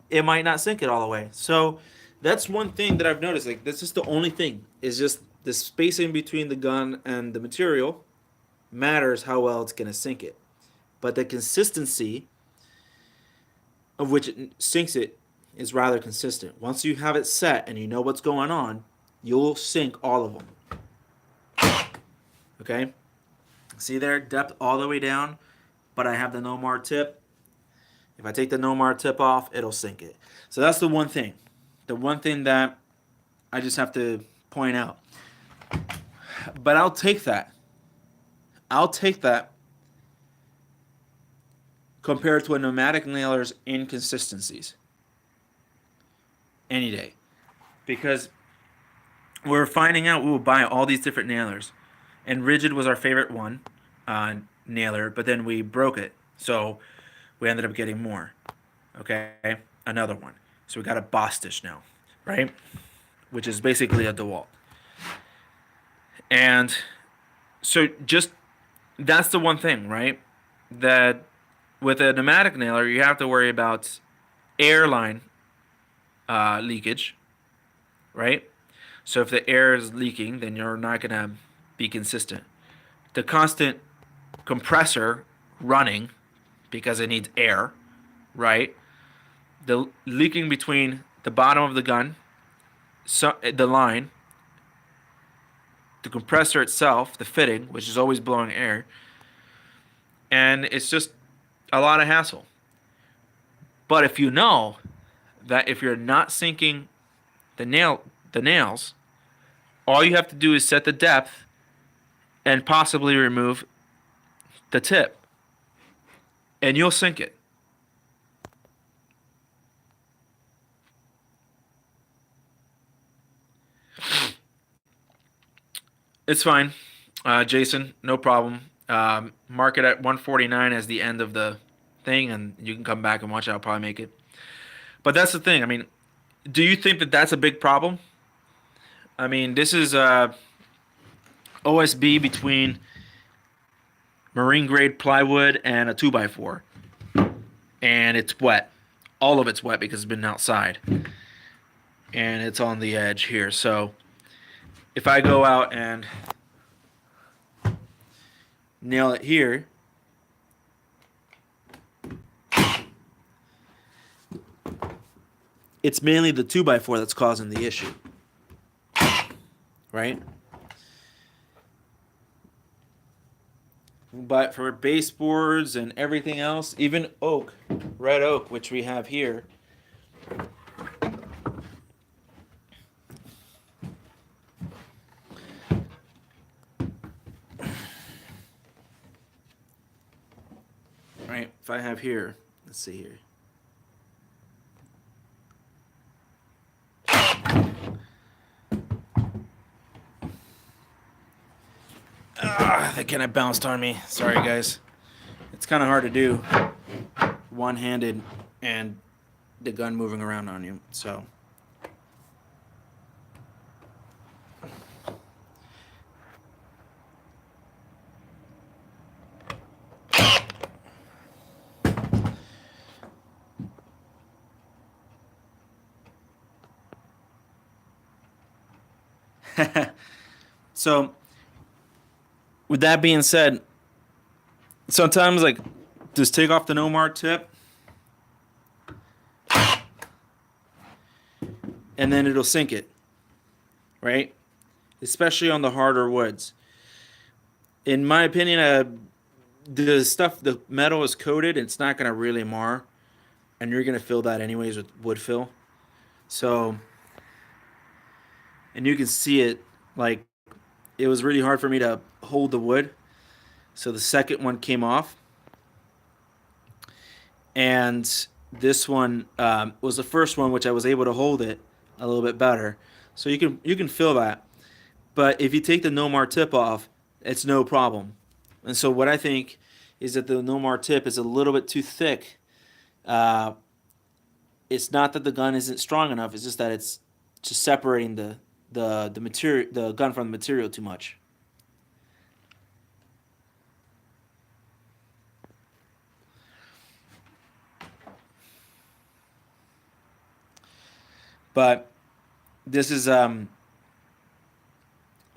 it might not sink it all the way. So that's one thing that I've noticed. Like, this is the only thing, is just the spacing between the gun and the material matters how well it's going to sink it. But the consistency of which it sinks it is rather consistent. Once you have it set and you know what's going on, you'll sink all of them. Okay? See there, depth all the way down, but I have the no-mar tip. If I take the no-mar tip off, it'll sink it. So that's the one thing. The one thing that I just have to point out. But I'll take that. I'll take that compared to a pneumatic nailer's inconsistencies any day. Because we're finding out we will buy all these different nailers. And rigid was our favorite one, nailer, but then we broke it. So we ended up getting more. Okay? Another one. So we got a Bostish now, right? Which is basically a DeWalt. And so just, that's the one thing, right? That with a pneumatic nailer, you have to worry about airline leakage, right? So if the air is leaking, then you're not going to be consistent. The constant compressor running because it needs air, right? The leaking between the bottom of the gun, so the line, the compressor itself, the fitting, which is always blowing air, and it's just a lot of hassle. But if you know that if you're not sinking the nails, all you have to do is set the depth and possibly remove the tip, and you'll sink it. It's fine, Jason, no problem. Mark it at 149 as the end of the thing, and you can come back and watch it. I'll probably make it. But that's the thing. I mean, do you think that that's a big problem? I mean, this is OSB between marine grade plywood and a 2x4, and it's wet. All of it's wet because it's been outside, and it's on the edge here. So if I go out and nail it here, it's mainly the 2x4 that's causing the issue, right? But for baseboards and everything else, even oak, red oak, which we have here, right? If I have here, let's see here. That kind of bounced on me. Sorry, guys. It's kind of hard to do one-handed and the gun moving around on you. So, so with that being said, sometimes like just take off the Nomar tip, and then it'll sink it, right? Especially on the harder woods. In my opinion, the metal is coated, it's not gonna really mar, and you're gonna fill that anyways with wood fill. So, and you can see it, like it was really hard for me to hold the wood. So the second one came off, and this one was the first one, which I was able to hold it a little bit better. So you can feel that. But if you take the Nomar tip off, it's no problem. And so what I think is that the Nomar tip is a little bit too thick. It's not that the gun isn't strong enough. It's just that it's just separating the material, the gun from the material too much. But this is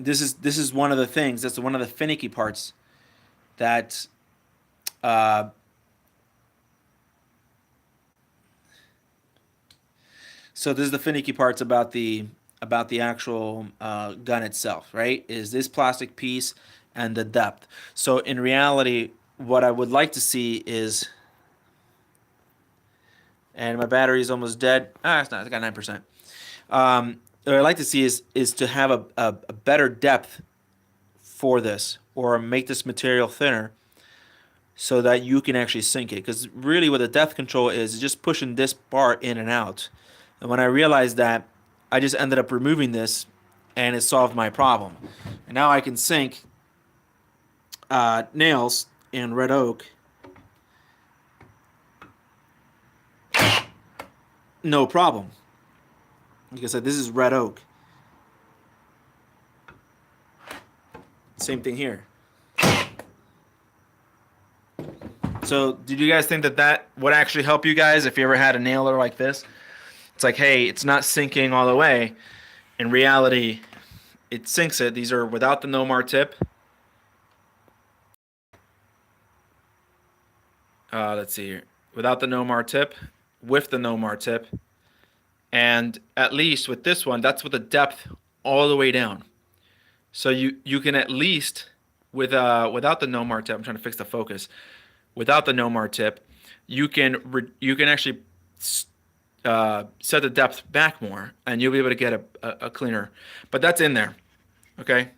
this is one of the things. That's one of the finicky parts that so this is the finicky parts about the actual gun itself, right? Is this plastic piece and the depth. So in reality, what I would like to see is, and my battery is almost dead. It's not. I got 9%. What I'd like to see is to have a better depth for this, or make this material thinner, so that you can actually sink it. Because really, what the depth control is just pushing this bar in and out. And when I realized that, I just ended up removing this, and it solved my problem. And now I can sink nails in red oak, no problem. Like I said, this is red oak. Same thing here. So, did you guys think that would actually help you guys if you ever had a nailer like this? It's like, hey, it's not sinking all the way. In reality, it sinks it. These are without the Nomar tip. Let's see here. Without the Nomar tip, with the Nomar tip. And at least with this one, that's with the depth all the way down. So you can at least, without the Nomar tip, I'm trying to fix the focus. Without the Nomar tip, you can actually set the depth back more, and you'll be able to get a cleaner. But that's in there, okay?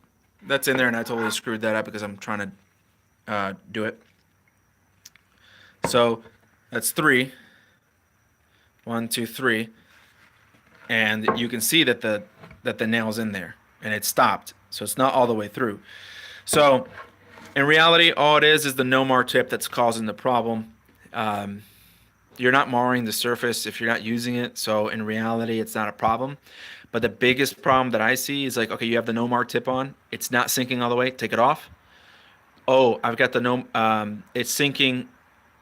That's in there, and I totally screwed that up because I'm trying to do it. So that's 3. 1, 2, 3, and you can see that the nail's in there, and it stopped. So it's not all the way through. So in reality, all it is the Nomar tip that's causing the problem. You're not marring the surface if you're not using it, so in reality, it's not a problem. But the biggest problem that I see is like, okay, you have the Nomar tip on, it's not sinking all the way, take it off. Oh, I've got the it's sinking.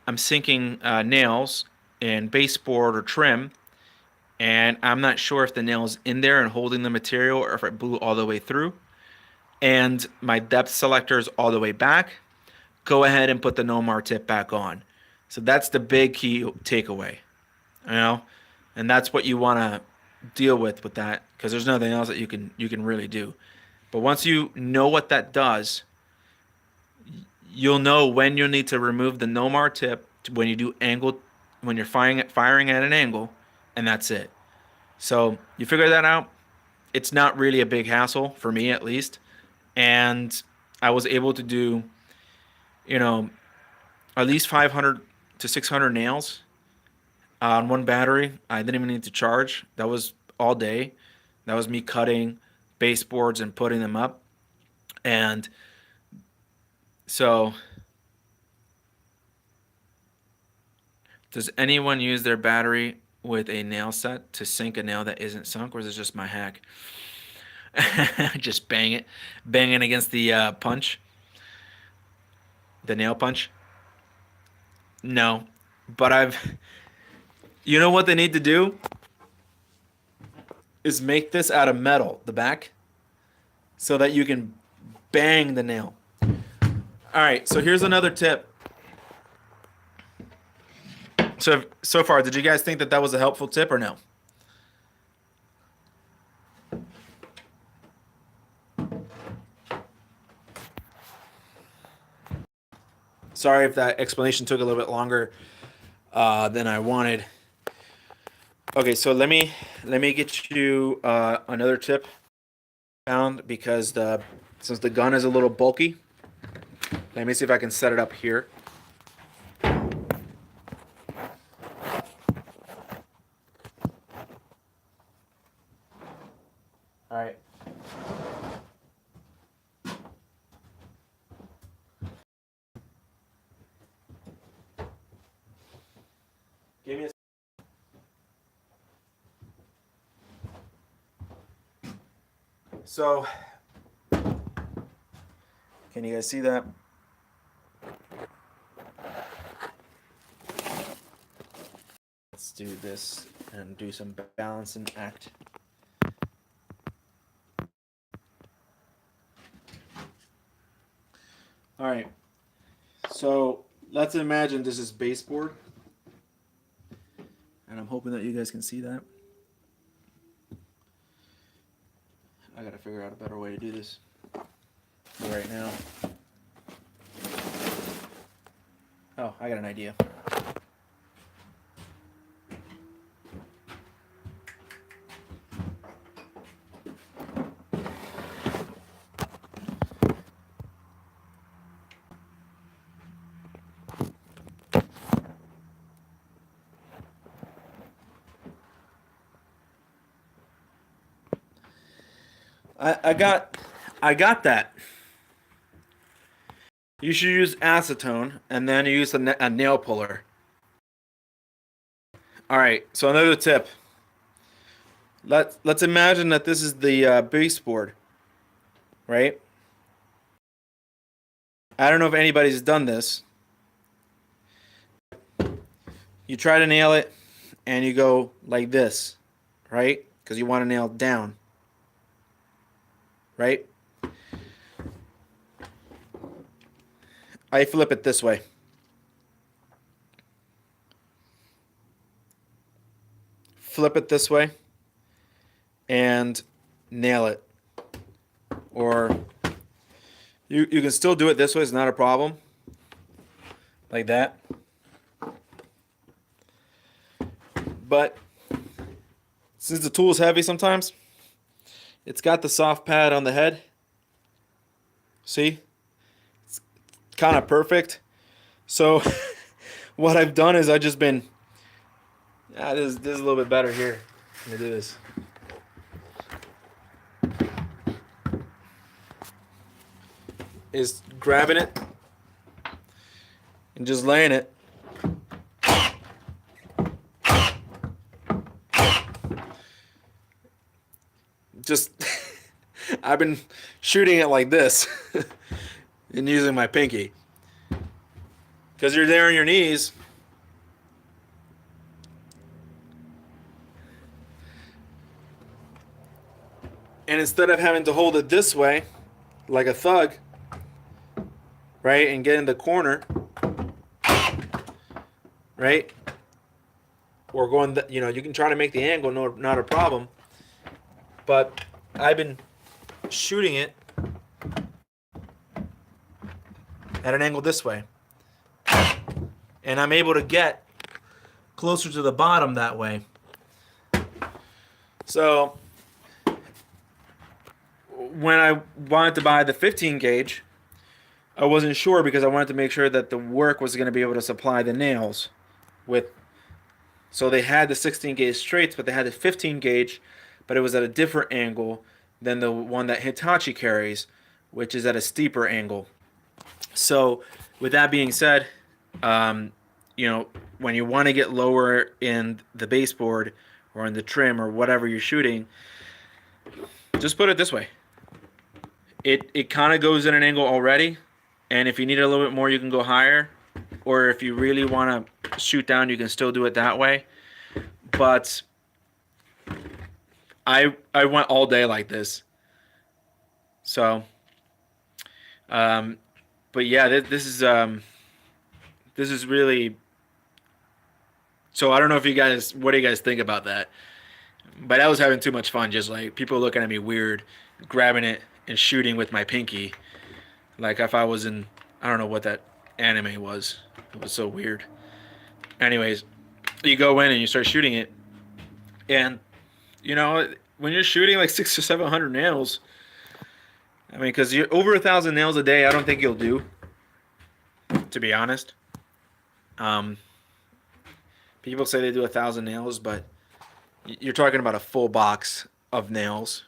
I'm sinking nails in baseboard or trim, and I'm not sure if the nail's in there and holding the material or if it blew all the way through. And my depth selector is all the way back. Go ahead and put the Nomar tip back on. So that's the big key takeaway, you know. and that's what you want to deal with that, because there's nothing else that you can really do. But once you know what that does, you'll know when you'll need to remove the Nomar tip when you do angle, when you're firing at an angle, and that's it. So you figure that out. It's not really a big hassle for me, at least, and I was able to do, you know, at least 500 to 600 nails on one battery. I didn't even need to charge. That was all day. That was me cutting baseboards and putting them up. And so, does anyone use their battery with a nail set to sink a nail that isn't sunk, or is it just my hack? Just banging against the punch, the nail punch. No, but you know what they need to do is make this out of metal, the back, so that you can bang the nail. All right, so here's another tip. So far, did you guys think that was a helpful tip or no? Sorry if that explanation took a little bit longer than I wanted. Okay, so let me get you another tip found, because since the gun is a little bulky, let me see if I can set it up here. All right. Give me a. So, can you guys see that? Let's do this and do some balancing act. All right. So let's imagine this is baseboard, and I'm hoping that you guys can see that. I gotta figure out a better way to do this for right now. Oh, I got an idea. I got that. You should use acetone, and then you use a nail puller. All right. So another tip. Let's imagine that this is the baseboard, right? I don't know if anybody's done this. You try to nail it, and you go like this, right? Because you want to nail it down, right? I flip it this way. Flip it this way and nail it. Or you can still do it this way, it's not a problem. Like that. But since the tool is heavy sometimes, it's got the soft pad on the head. See? It's kind of perfect. So what I've done is I just been, this is a little bit better here. Let me do this. Is grabbing it and just laying it. Just, I've been shooting it like this and using my pinky. Because you're there on your knees. And instead of having to hold it this way, like a thug, right, and get in the corner, right, or going, you can try to make the angle, no, not a problem. But I've been shooting it at an angle this way, and I'm able to get closer to the bottom that way. So when I wanted to buy the 15 gauge, I wasn't sure because I wanted to make sure that the work was going to be able to supply the nails with. So they had the 16 gauge straights, but they had the 15 gauge, but it was at a different angle than the one that Hitachi carries, which is at a steeper angle. So with that being said, um, when you want to get lower in the baseboard or in the trim or whatever you're shooting, just put it this way. It kind of goes in an angle already, and if you need a little bit more, you can go higher, or if you really want to shoot down, you can still do it that way. But I went all day like this. So, but yeah, this is really. So I don't know if you guys, what do you guys think about that? But I was having too much fun, just like people looking at me weird, grabbing it and shooting with my pinky, like if I was in, I don't know what that anime was. It was so weird. Anyways, you go in and you start shooting it, and when you're shooting like 600 or 700 nails, I mean, because you're over 1,000 nails a day, I don't think you'll do, to be honest. Um, People say they do 1,000 nails, but you're talking about a full box of nails,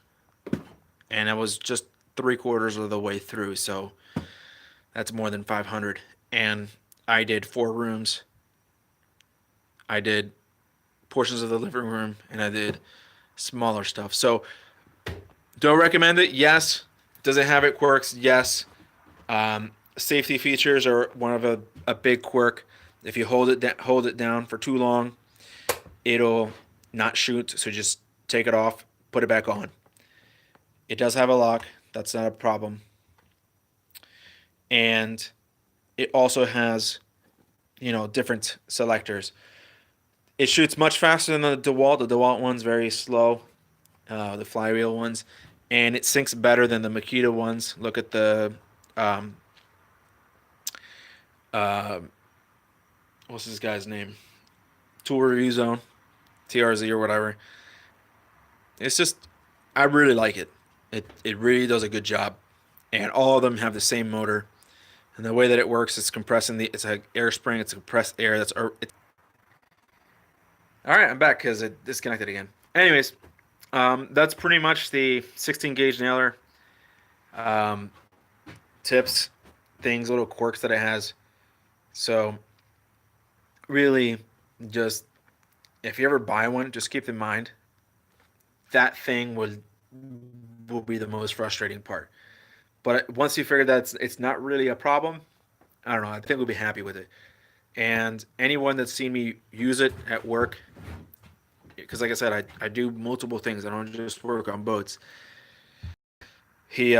and it was just 3/4 of the way through, so that's more than 500. And I did 4 rooms. I did portions of the living room, and I did smaller stuff. So, do I recommend it? Yes. Does it have its quirks? Yes. Safety features are one of a big quirk. If you hold it down for too long, it'll not shoot. So just take it off, put it back on. It does have a lock. That's not a problem. And it also has, different selectors. It shoots much faster than the DeWalt. The DeWalt one's very slow, the flywheel ones, and it syncs better than the Makita ones. Look at the um, uh, what's this guy's name? Tool Review Zone, TRZ or whatever. It's just, I really like it. It really does a good job, and all of them have the same motor. And the way that it works, it's compressing it's an air spring. It's compressed air. All right. I'm back because it disconnected again. Anyways, that's pretty much the 16 gauge nailer. Um, Tips, things, little quirks that it has. So really, just if you ever buy one, just keep in mind that thing will be the most frustrating part. But once you figure that it's not really a problem, I don't know. I think we'll be happy with it. And anyone that's seen me use it at work, because like I said, I do multiple things. I don't just work on boats. He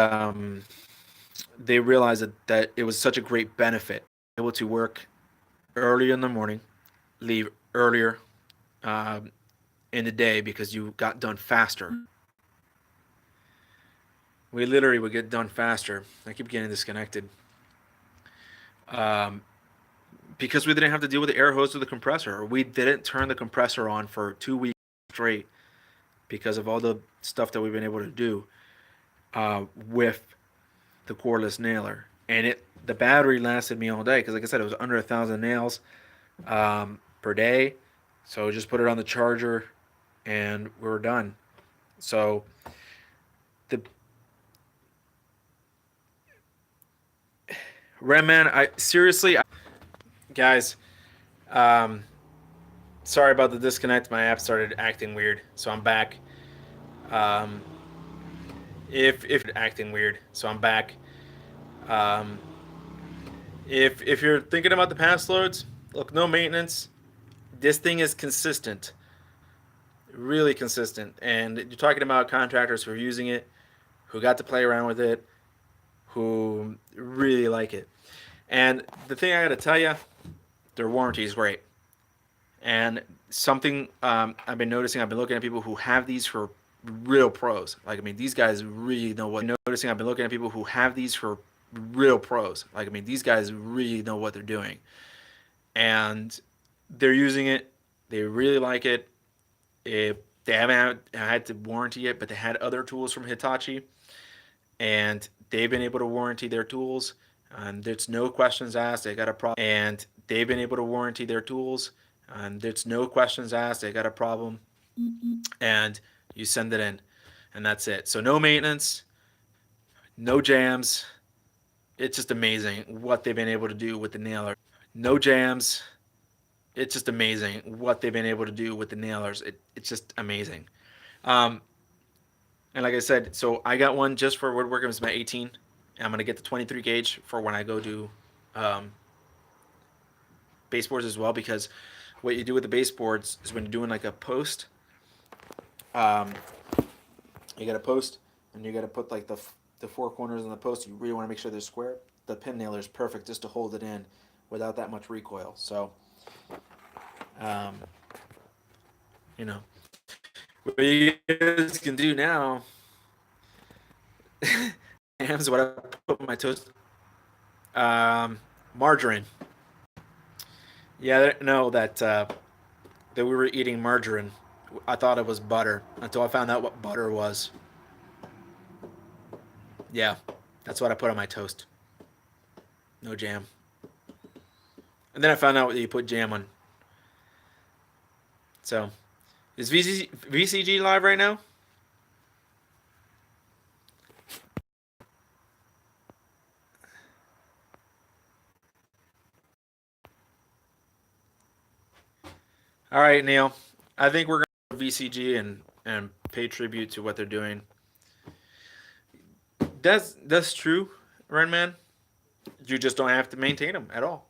They realized that it was such a great benefit able to work earlier in the morning, leave earlier um, in the day because you got done faster. We literally would get done faster. I keep getting disconnected. Um, because we didn't have to deal with the air hose or the compressor, or we didn't turn the compressor on for 2 weeks straight because of all the stuff that we've been able to do with the cordless nailer. And the battery lasted me all day because, like I said, it was under 1,000 nails per day. So just put it on the charger, and we were done. So the Redman, guys, um, sorry about the disconnect. My app started acting weird, so I'm back. Um, if acting weird, so I'm back. Um, if you're thinking about the pass loads, look, no maintenance. This thing is consistent, really consistent, and you're talking about contractors who are using it, who got to play around with it, who really like it. And the thing I got to tell you, their warranty is great. And something I've been noticing, I've been looking at people who have these for real pros. Like, I mean, these guys really know what. Noticing, I've been looking at people who have these for real pros. Like, I mean, these guys really know what they're doing, and they're using it. They really like it. They haven't had to warranty it, but they had other tools from Hitachi, and they've been able to warranty their tools. And there's no questions asked. They got a problem, and they've been able to warranty their tools. And there's no questions asked. They got a problem, and you send it in, and that's it. So no maintenance, no jams. It's just amazing what they've been able to do with the nailer. No jams. It's just amazing what they've been able to do with the nailers. It's just amazing. Um, and like I said, so I got one just for woodworking. It's my 18. And I'm gonna get the 23 gauge for when I go do um, baseboards as well, because what you do with the baseboards is when you're doing like a post, um, you got a post and you got to put like the four corners on the post. You really want to make sure they're square. The pin nailer is perfect just to hold it in without that much recoil. So, um, you know, what you guys can do now is what I put in my toast. Margarine. Yeah, I didn't know that we were eating margarine. I thought it was butter until I found out what butter was. Yeah, that's what I put on my toast. No jam. And then I found out that you put jam on. So, is VCG live right now? All right, Neil. I think we're going to VCG and pay tribute to what they're doing. That's true, Ren Man. You just don't have to maintain them at all.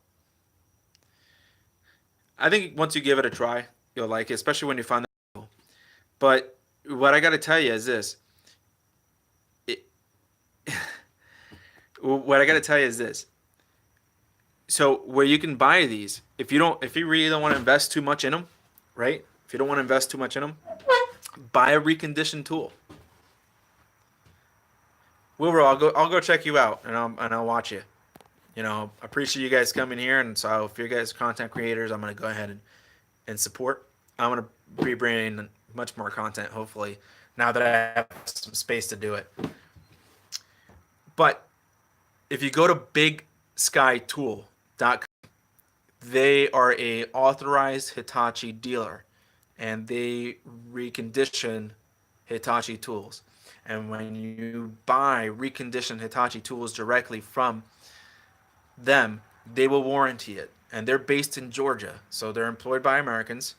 I think once you give it a try, you'll like it, especially when you find that. But what I got to tell you is this. It, what I got to tell you is this. So where you can buy these, if you really don't want to invest too much in them, right? If you don't want to invest too much in them, buy a reconditioned tool. Wilbur, I'll go check you out and I'll watch you. You know, I appreciate you guys coming here, and so if you guys are content creators, I'm gonna go ahead and support. I'm gonna be bringing much more content, hopefully, now that I have some space to do it. But if you go to bigskytool.com, they are a authorized Hitachi dealer, and they recondition Hitachi tools. And when you buy reconditioned Hitachi tools directly from them, they will warranty it. And they're based in Georgia, so they're employed by Americans,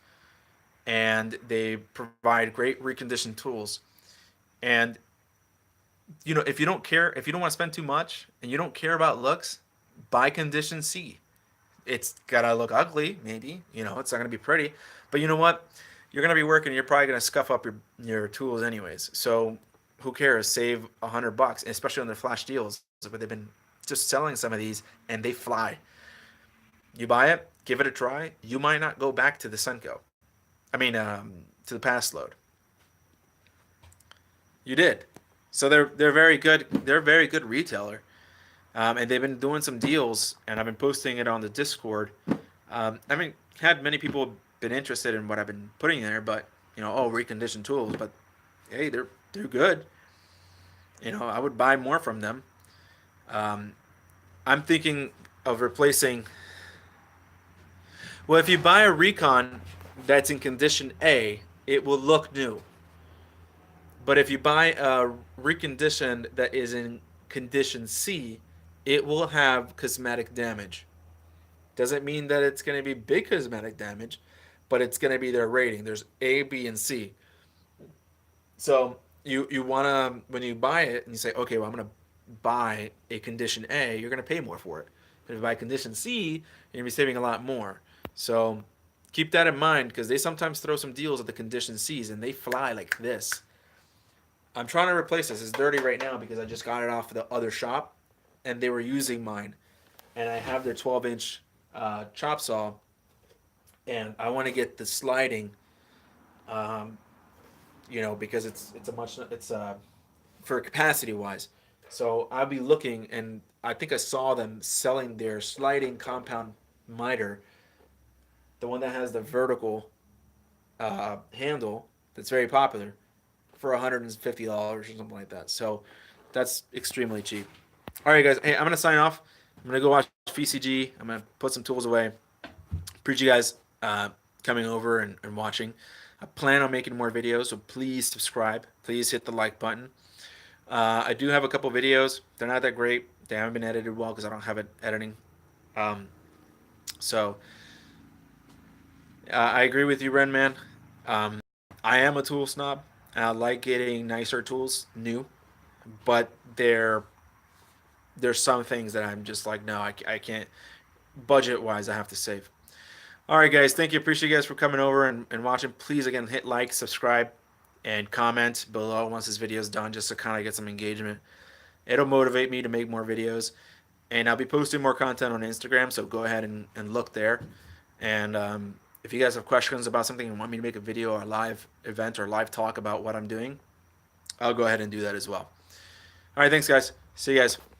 and they provide great reconditioned tools. And you know, if you don't want to spend too much, and you don't care about looks, buy Condition C. It's gotta look ugly, maybe. You know, it's not gonna be pretty, but you know what? You're gonna be working. You're probably gonna scuff up your tools anyways. So who cares? Save $100, especially on their flash deals. But they've been just selling some of these, and they fly. You buy it, give it a try. You might not go back to the Sunco. I mean, to the Pass Load. You did. So they're very good. They're a very good retailer, and they've been doing some deals, and I've been posting it on the Discord. I mean, had many people been interested in what I've been putting there, but you know, reconditioned tools. But hey, they're good. You know, I would buy more from them. Um, I'm thinking of replacing. Well, if you buy a Recon that's in condition A, it will look new. But if you buy a reconditioned that is in condition C, it will have cosmetic damage. Doesn't mean that it's going to be big cosmetic damage, but it's going to be their rating. There's A, B, and C. So you want to, when you buy it and you say, okay, well, I'm going to buy a condition A, you're going to pay more for it. But if you buy condition C, you're going to be saving a lot more. So keep that in mind, because they sometimes throw some deals at the condition C's and they fly like this. I'm trying to replace this. It's dirty right now because I just got it off the other shop, and they were using mine. And I have their 12-inch chop saw, and I want to get the sliding, um, because it's a much it's for capacity wise. So I'll be looking, and I think I saw them selling their sliding compound miter, the one that has the vertical handle that's very popular, for $150 or something like that. So that's extremely cheap. All right, guys. Hey, I'm gonna sign off. I'm gonna go watch VCG. I'm gonna put some tools away. Appreciate you guys coming over and watching. I plan on making more videos, so please subscribe. Please hit the like button. I do have a couple videos. They're not that great. They haven't been edited well because I don't have it editing. Um, so I agree with you, Ren Man. Um, I am a tool snob. And I like getting nicer tools, new, but there's some things that I'm just like, no, I can't. Budget wise, I have to save. All right, guys. Thank you. Appreciate you guys for coming over and watching. Please, again, hit like, subscribe, and comment below once this video is done, just to kind of get some engagement. It'll motivate me to make more videos. And I'll be posting more content on Instagram, so go ahead and look there. And if you guys have questions about something and want me to make a video or a live event or live talk about what I'm doing, I'll go ahead and do that as well. All right, thanks, guys. See you guys.